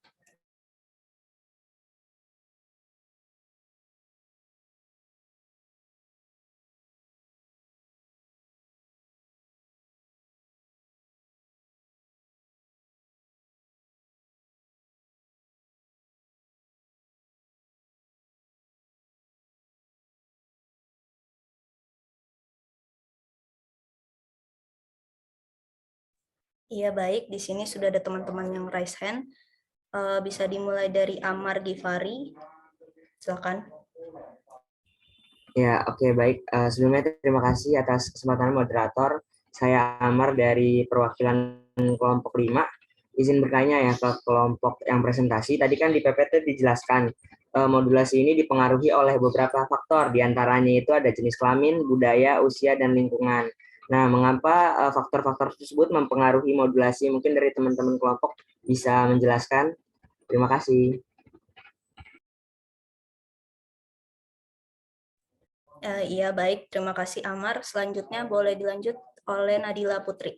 Iya, baik. Di sini sudah ada teman-teman yang raise hand. Bisa dimulai dari Amar Gifari. Silakan. Ya, oke, baik. Sebelumnya terima kasih atas kesempatan moderator. Saya Amar dari perwakilan kelompok 5. Izin bertanya ya ke kelompok yang presentasi. Tadi kan di PPT dijelaskan modulasi ini dipengaruhi oleh beberapa faktor. Di antaranya itu ada jenis kelamin, budaya, usia, dan lingkungan. Nah, mengapa faktor-faktor tersebut mempengaruhi modulasi? Mungkin dari teman-teman kelompok bisa menjelaskan. Terima kasih. Iya, baik. Terima kasih, Amar. Selanjutnya boleh dilanjut oleh Nadila Putri.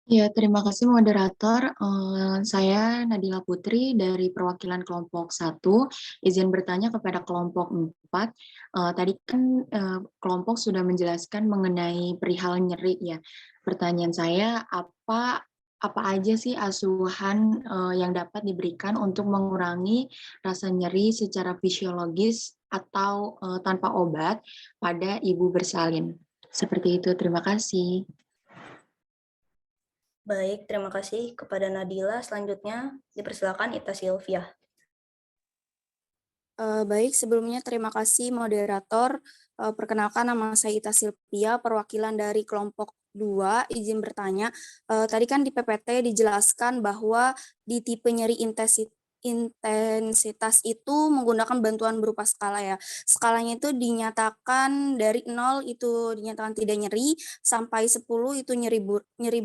Ya, terima kasih moderator. Saya Nadila Putri dari perwakilan kelompok 1. Izin bertanya kepada kelompok 4. Tadi kan kelompok sudah menjelaskan mengenai perihal nyeri ya. Pertanyaan saya, apa aja sih asuhan yang dapat diberikan untuk mengurangi rasa nyeri secara fisiologis atau tanpa obat pada ibu bersalin? Seperti itu, terima kasih. Baik, terima kasih kepada Nadila. Selanjutnya dipersilakan Ita Silvia. Baik, sebelumnya terima kasih moderator. Perkenalkan nama saya Ita Silvia, perwakilan dari kelompok 2. Izin bertanya, tadi kan di PPT dijelaskan bahwa di tipe nyeri intensitas itu menggunakan bantuan berupa skala ya. Skalanya itu dinyatakan dari 0 itu dinyatakan tidak nyeri, sampai 10 itu nyeri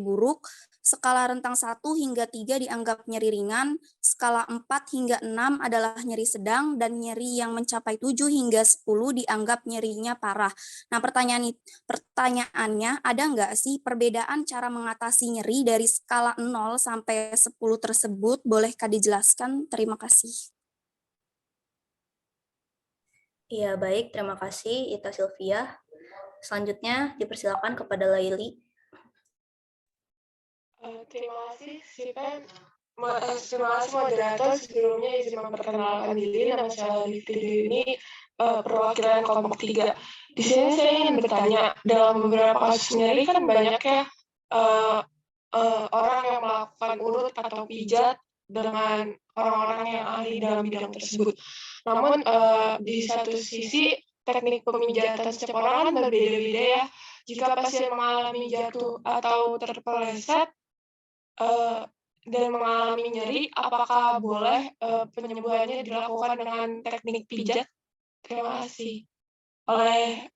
buruk, skala rentang 1 hingga 3 dianggap nyeri ringan, skala 4 hingga 6 adalah nyeri sedang, dan nyeri yang mencapai 7 hingga 10 dianggap nyerinya parah. Nah, pertanyaannya, ada nggak sih perbedaan cara mengatasi nyeri dari skala 0 sampai 10 tersebut? Bolehkah dijelaskan? Terima kasih. Iya, baik. Terima kasih Ita Silvia. Selanjutnya dipersilakan kepada Laili. Terima kasih, Sipen. Terima kasih moderator. Sebelumnya izin memperkenalkan diri. Nama saya Laili ini perwakilan kelompok 3. Di sini saya ingin bertanya, dalam beberapa kasus nyeri kan banyak ya orang yang melakukan urut atau pijat dengan orang-orang yang ahli dalam bidang tersebut. Namun di satu sisi teknik pemijatan setiap orang kan berbeda-beda ya. Jika pasien mengalami jatuh atau terpeleset dan mengalami nyeri, apakah boleh penyembuhannya dilakukan dengan teknik pijat? Terima kasih. Oleh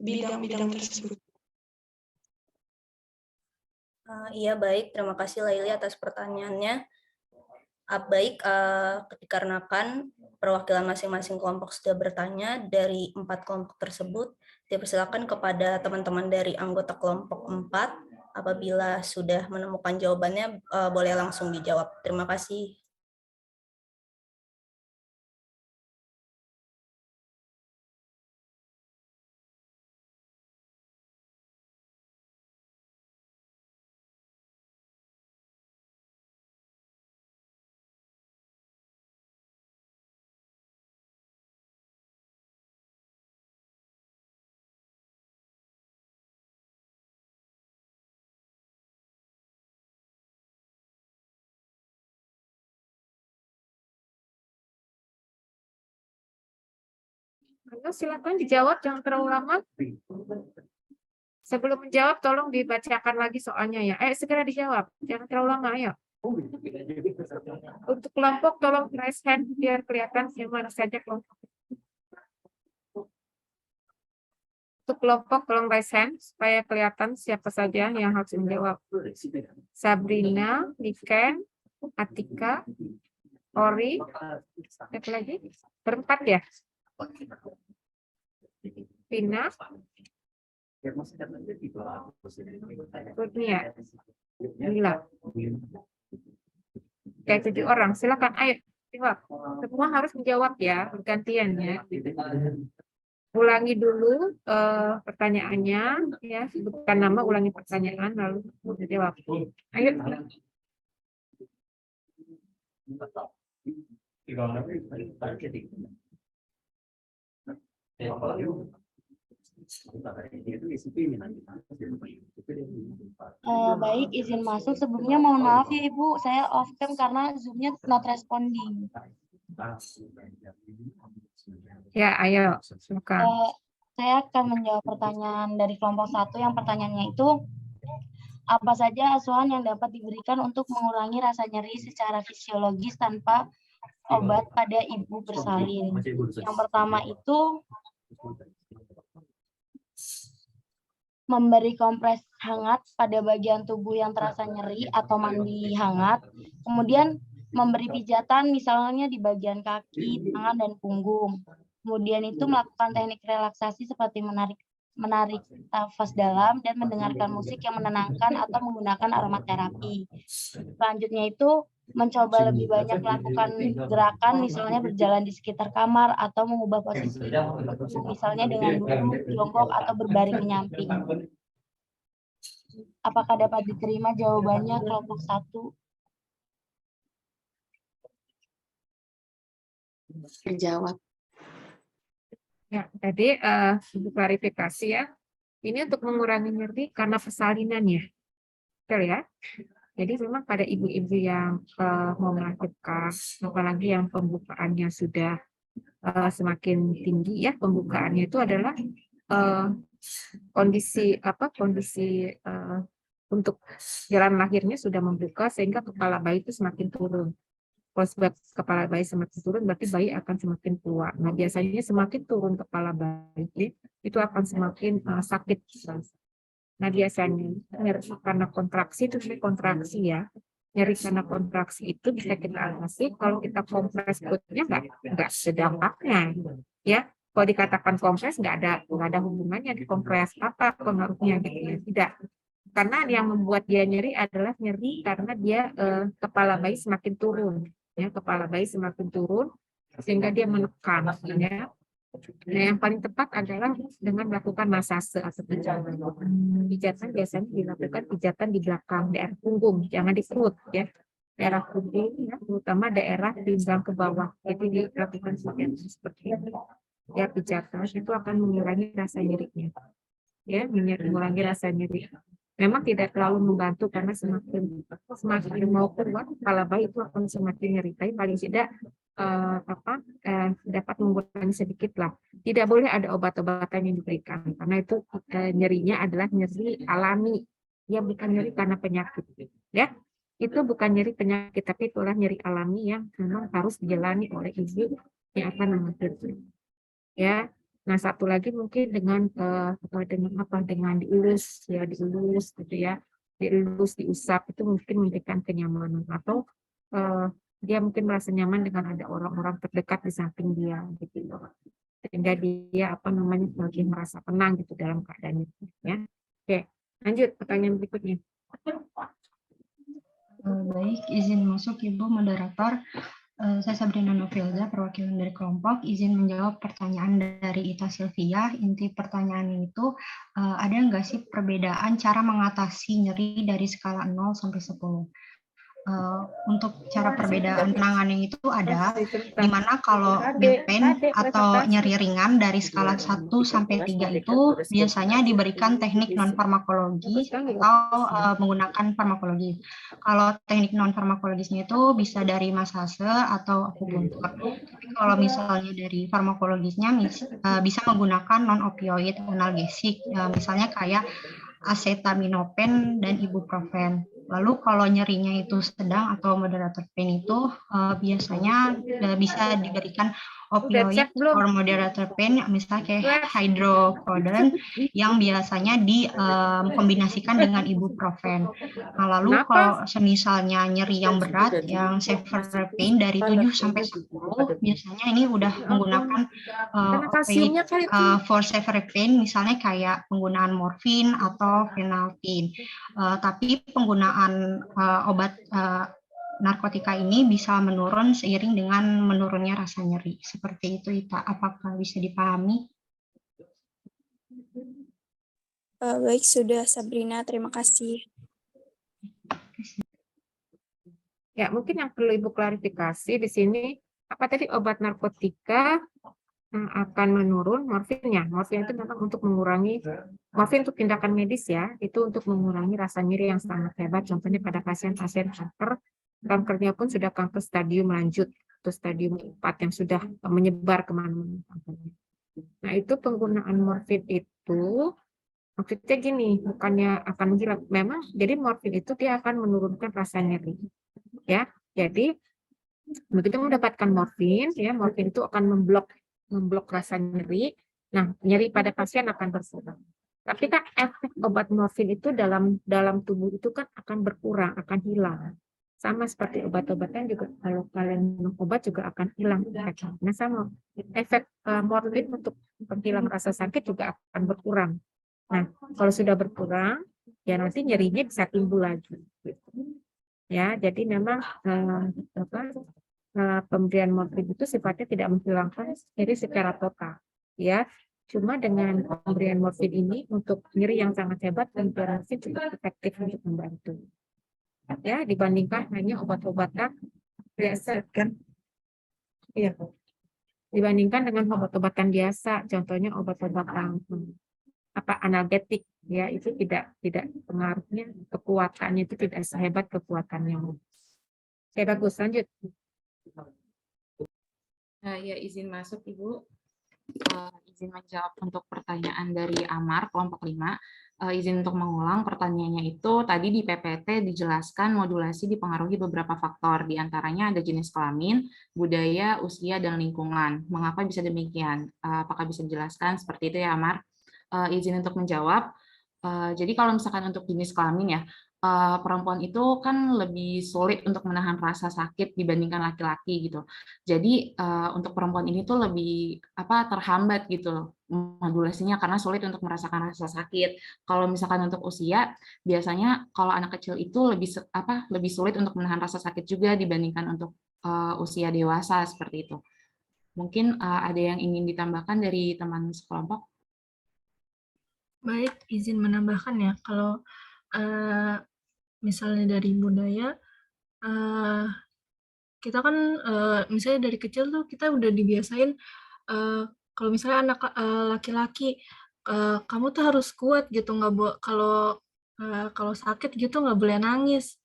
bidang-bidang tersebut. Iya, baik. Terima kasih Laili atas pertanyaannya. Baik, dikarenakan perwakilan masing-masing kelompok sudah bertanya dari 4 kelompok tersebut, dipersilakan kepada teman-teman dari anggota kelompok 4, apabila sudah menemukan jawabannya, boleh langsung dijawab. Terima kasih. Ayo silakan dijawab, jangan terlalu lama. Sebelum menjawab, tolong dibacakan lagi soalnya ya. Segera dijawab, jangan terlalu lama, ayo. Untuk kelompok, tolong raise hand biar kelihatan yang mana saja kelompok. Untuk kelompok, tolong raise hand supaya kelihatan siapa saja yang harus menjawab. Sabrina, Niken, Atika, Ori, siapa lagi? Berempat ya? Pina, Kurnia, Mila. Kayak 7 orang, silakan ayo jawab. Semua harus menjawab ya, bergantian ya. Ulangi dulu pertanyaannya ya, sebutkan nama, ulangi pertanyaan lalu dijawab. Ayo. Baik, izin masuk. Sebelumnya mohon maaf ya Ibu, saya off cam karena Zoom-nya not responding. Ya, ayo, silakan. Saya akan menjawab pertanyaan dari kelompok 1. Yang pertanyaannya itu, apa saja asuhan yang dapat diberikan untuk mengurangi rasa nyeri secara fisiologis tanpa obat pada ibu bersalin? Yang pertama itu memberi kompres hangat pada bagian tubuh yang terasa nyeri atau mandi hangat. Kemudian memberi pijatan misalnya di bagian kaki, tangan, dan punggung. Kemudian itu melakukan teknik relaksasi seperti menarik nafas dalam dan mendengarkan musik yang menenangkan atau menggunakan aromaterapi. Selanjutnya itu mencoba lebih banyak melakukan gerakan misalnya berjalan di sekitar kamar atau mengubah posisi misalnya dengan duduk, jongkok, atau berbaring menyamping. Apakah dapat diterima jawabannya kelompok 1? Terjawab. Ya, tadi untuk klarifikasi ya, ini untuk mengurangi nyeri karena persalinan ya, betul ya. Jadi memang pada ibu-ibu yang mau melahirkan, apalagi yang pembukaannya sudah semakin tinggi ya, pembukaannya itu adalah kondisi untuk jalan lahirnya sudah membuka sehingga kepala bayi itu semakin turun. Kalau sebab kepala bayi semakin turun, berarti bayi akan semakin tua. Nah, biasanya semakin turun kepala bayi, itu akan semakin sakit. Nah, biasanya nyeri karena kontraksi itu kontraksi ya. Nyeri karena kontraksi itu bisa kita atasi kalau kita kompres perutnya nggak sedampaknya. Ya, kalau dikatakan kompres nggak ada hubungannya di kompres apa pengaruhnya gitu ya. Tidak. Karena yang membuat dia nyeri adalah nyeri karena dia kepala bayi semakin turun. Ya, kepala bayi semakin turun sehingga dia menekan ya. Nah, yang paling tepat adalah dengan melakukan masase atau pijatan. Pijatan biasanya dilakukan pijatan di belakang daerah punggung, jangan di perut ya. Daerah punggung ya, terutama daerah pinggang ke bawah. Jadi dilakukan seperti ini. Ya, pijatan itu akan mengurangi rasa nyerinya. Ya, mengurangi rasa nyeri. Memang tidak terlalu membantu karena semakin mau keluar kepala bayi itu akan semakin nyeri. Tapi paling tidak dapat mengurangi sedikit lah. Tidak boleh ada obat-obatan yang diberikan karena itu nyerinya adalah nyeri alami. Ya, bukan nyeri karena penyakit. Ya, itu bukan nyeri penyakit tapi itulah nyeri alami yang memang harus dijalani oleh ibu yang akan melahirkan. Ya. Nah, satu lagi mungkin dengan dielus ya, dielus gitu ya, dielus, diusap itu mungkin memberikan kenyamanan atau dia mungkin merasa nyaman dengan ada orang-orang terdekat di samping dia gitu loh. Sehingga dia semakin merasa tenang gitu dalam keadaan itu ya. Oke, lanjut pertanyaan berikutnya. Baik, izin masuk Ibu Moderator. Saya Sabrina Novilda, perwakilan dari kelompok, izin menjawab pertanyaan dari Ita Sylvia. Inti pertanyaan itu, ada nggak sih perbedaan cara mengatasi nyeri dari skala 0 sampai 10? Untuk cara perbedaan penanganan itu ada, di mana kalau pain atau nyeri ringan dari skala 1 sampai 3 itu biasanya diberikan teknik non-farmakologi atau menggunakan farmakologi. Kalau teknik non-farmakologisnya itu bisa dari masase atau akupuntur. Tapi kalau misalnya dari farmakologisnya bisa menggunakan non-opioid analgesik, misalnya kayak acetaminophen dan ibuprofen. Lalu kalau nyerinya itu sedang atau moderator pain itu biasanya bisa diberikan opioid or moderator pain, misalnya kayak hydrocodone yang biasanya dikombinasikan dengan ibuprofen. Nah, lalu kalau misalnya nyeri yang berat, yang severe pain dari 7 sampai 10, biasanya ini udah menggunakan opioid for severe pain, misalnya kayak penggunaan morfin atau phenaltin. Tapi penggunaan obat narkotika ini bisa menurun seiring dengan menurunnya rasa nyeri. Seperti itu, Ita. Apakah bisa dipahami? Baik, sudah Sabrina. Terima kasih. Ya, mungkin yang perlu Ibu klarifikasi di sini, apa tadi obat narkotika akan menurun morfinnya. Morfin itu memang untuk mengurangi, morfin untuk tindakan medis ya, itu untuk mengurangi rasa nyeri yang sangat hebat. Contohnya pada pasien-pasien kankernya pun sudah kanker stadium lanjut, atau stadium 4 yang sudah menyebar kemana-mana. Nah, itu penggunaan morfin itu, maksudnya gini, bukannya akan menghilang. Memang, jadi morfin itu dia akan menurunkan rasa nyeri. Ya, jadi begitu mendapatkan morfin, ya morfin itu akan memblok rasa nyeri. Nah, nyeri pada pasien akan berkurang. Tapi kan efek obat morfin itu dalam tubuh itu kan akan berkurang, akan hilang. Sama seperti obat-obatan juga, kalau kalian minum obat juga akan hilang efeknya. Nah, sama efek morfin untuk penghilang rasa sakit juga akan berkurang. Nah, kalau sudah berkurang, ya nanti nyerinya bisa timbul lagi. Ya, jadi memang pemberian morfin itu sifatnya tidak menghilangkan nyeri secara total, ya. Cuma dengan pemberian morfin ini untuk nyeri yang sangat hebat, pemberian morfin cukup efektif untuk membantu. Ya, dibandingkan hanya obat-obatan biasa kan. Iya. Dibandingkan dengan obat-obatan biasa, contohnya obat-obatan analgetik, ya itu tidak pengaruhnya, kekuatannya itu tidak sehebat kekuatannya. Oke, bagus, lanjut. Ya, izin masuk, Ibu. Izin menjawab untuk pertanyaan dari Amar, kelompok 5. Izin untuk mengulang pertanyaannya itu, tadi di PPT dijelaskan modulasi dipengaruhi beberapa faktor, diantaranya ada jenis kelamin, budaya, usia, dan lingkungan. Mengapa bisa demikian? Apakah bisa dijelaskan seperti itu ya, Amar? Izin untuk menjawab. Jadi kalau misalkan untuk jenis kelamin ya, perempuan itu kan lebih sulit untuk menahan rasa sakit dibandingkan laki-laki gitu. Jadi untuk perempuan ini tuh lebih terhambat gitu modulasinya karena sulit untuk merasakan rasa sakit. Kalau misalkan untuk usia, biasanya kalau anak kecil itu lebih sulit untuk menahan rasa sakit juga dibandingkan untuk usia dewasa seperti itu. Mungkin ada yang ingin ditambahkan dari teman sekelompok? Baik, izin menambahkan ya, kalau misalnya dari budaya, kita kan misalnya dari kecil tuh kita udah dibiasain, kalau misalnya anak laki-laki, kamu tuh harus kuat gitu, kalau sakit gitu nggak boleh nangis,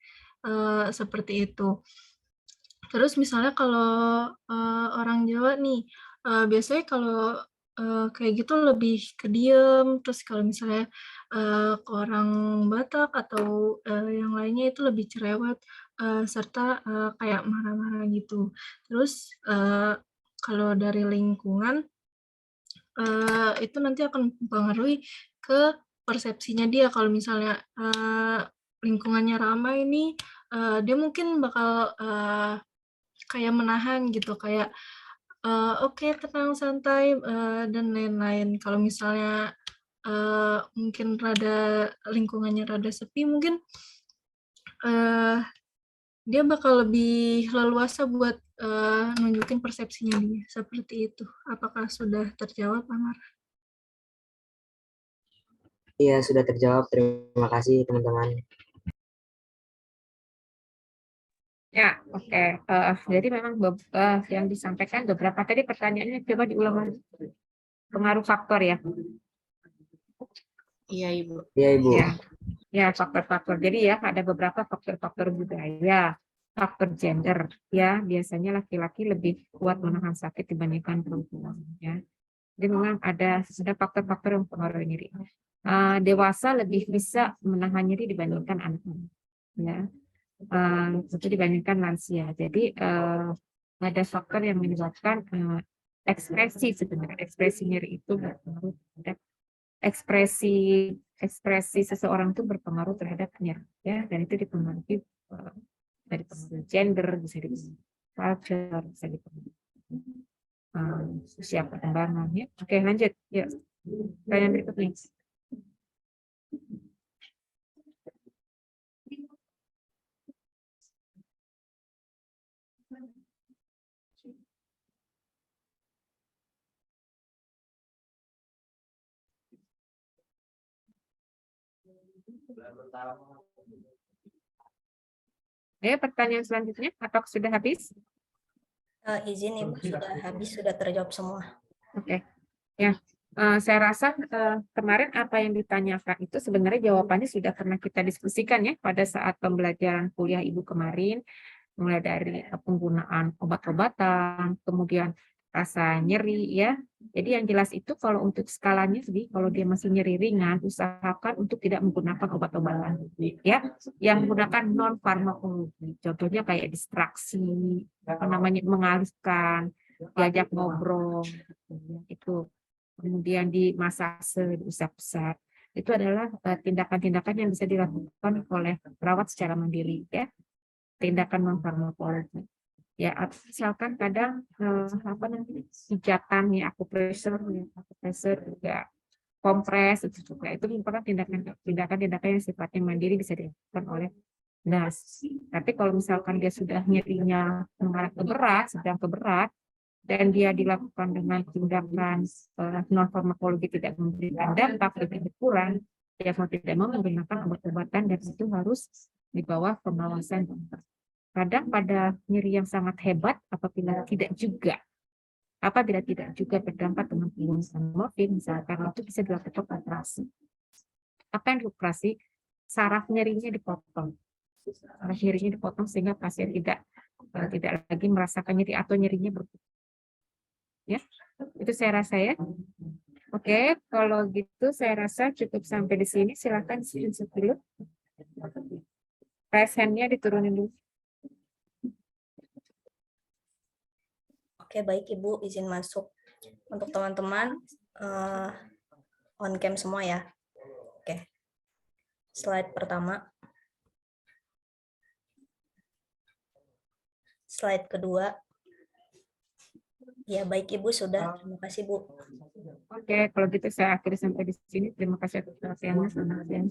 seperti itu. Terus misalnya kalau orang Jawa nih, biasanya kalau kayak gitu lebih ke diem, terus kalau misalnya ke orang Batak atau yang lainnya itu lebih cerewet, serta kayak marah-marah gitu. Terus kalau dari lingkungan, itu nanti akan mempengaruhi ke persepsinya dia. Kalau misalnya lingkungannya ramai nih, dia mungkin bakal kayak menahan gitu, kayak oke, tenang, santai, dan lain-lain. Kalau misalnya mungkin lingkungannya rada sepi, mungkin dia bakal lebih leluasa buat nunjukin persepsinya dia, seperti itu. Apakah sudah terjawab, Amar? Iya, sudah terjawab. Terima kasih, teman-teman. Ya, oke. Jadi memang yang disampaikan beberapa tadi pertanyaannya coba diulang lagi. Pengaruh faktor ya. Iya, Ibu. Iya, Ibu. Ya, faktor-faktor. Jadi ya ada beberapa faktor-faktor budaya, faktor gender. Ya, biasanya laki-laki lebih kuat menahan sakit dibandingkan perempuan. Ya, jadi memang ada faktor-faktor yang mempengaruhi nyeri. Dewasa lebih bisa menahan nyeri dibandingkan anak-anak. Ya, itu dibandingkan lansia. Jadi ada faktor yang menyebabkan ekspresi sebenarnya. Ekspresi nyeri itu berpengaruh terhadap ekspresi seseorang itu berpengaruh terhadap nyeri, ya, dan itu dipengaruhi dari pengaruh gender, bisa dipengaruhi culture, bisa dipengaruhi usia perkembangan, ya. Oke, lanjut, ya. Pertanyaan berikutnya. Pertanyaan selanjutnya, atau sudah habis? Izin Ibu, sudah habis, sudah terjawab semua. Oke, ya. Saya rasa kemarin apa yang ditanyakan itu sebenarnya jawabannya sudah pernah kita diskusikan ya pada saat pembelajaran kuliah Ibu kemarin, mulai dari penggunaan obat-obatan, kemudian rasa nyeri ya. Jadi yang jelas itu kalau untuk skala nyeri, kalau dia masih nyeri ringan, usahakan untuk tidak menggunakan obat-obatan ya, yang menggunakan non farmakologi. Contohnya kayak distraksi, mengalihkan, diajak ngobrol, itu. Kemudian di masase, diusap-usap. Itu adalah tindakan-tindakan yang bisa dilakukan oleh perawat secara mandiri ya. Tindakan non farmakologi. Ya, misalkan kadang pijatan ya, akupressur juga kompres itu juga itu merupakan tindakan yang sifatnya mandiri bisa dilakukan oleh nurse. Tapi kalau misalkan dia sudah nyerinya mengarah ke berat, sedang ke berat, dan dia dilakukan dengan tindakan non farmakologi tidak memberikan dampak, lebih kurang, dia mau tidak mau menggunakan obat-obatan dan itu harus di bawah pengawasan dokter. Kadang pada nyeri yang sangat hebat apabila tidak juga berdampak dengan penggunaan morfin misalkan, itu bisa dilakukan operasi. Apa yang dioperasi? Saraf nyerinya dipotong. Saraf nyerinya dipotong sehingga pasien tidak lagi merasakan nyeri atau nyerinya berkurang. Ya, itu saya rasa ya. Oke, kalau gitu saya rasa cukup sampai di sini. Silakan screenshot dulu. Raise hand-nya diturunin dulu. Oke, baik Ibu, izin masuk. Untuk teman-teman, on cam semua ya. Oke. Slide pertama. Slide kedua. Ya, baik Ibu, sudah. Terima kasih, Bu. Oke, kalau gitu saya akhiri sampai di sini. Terima kasih atas perhatiannya. Selamat siang.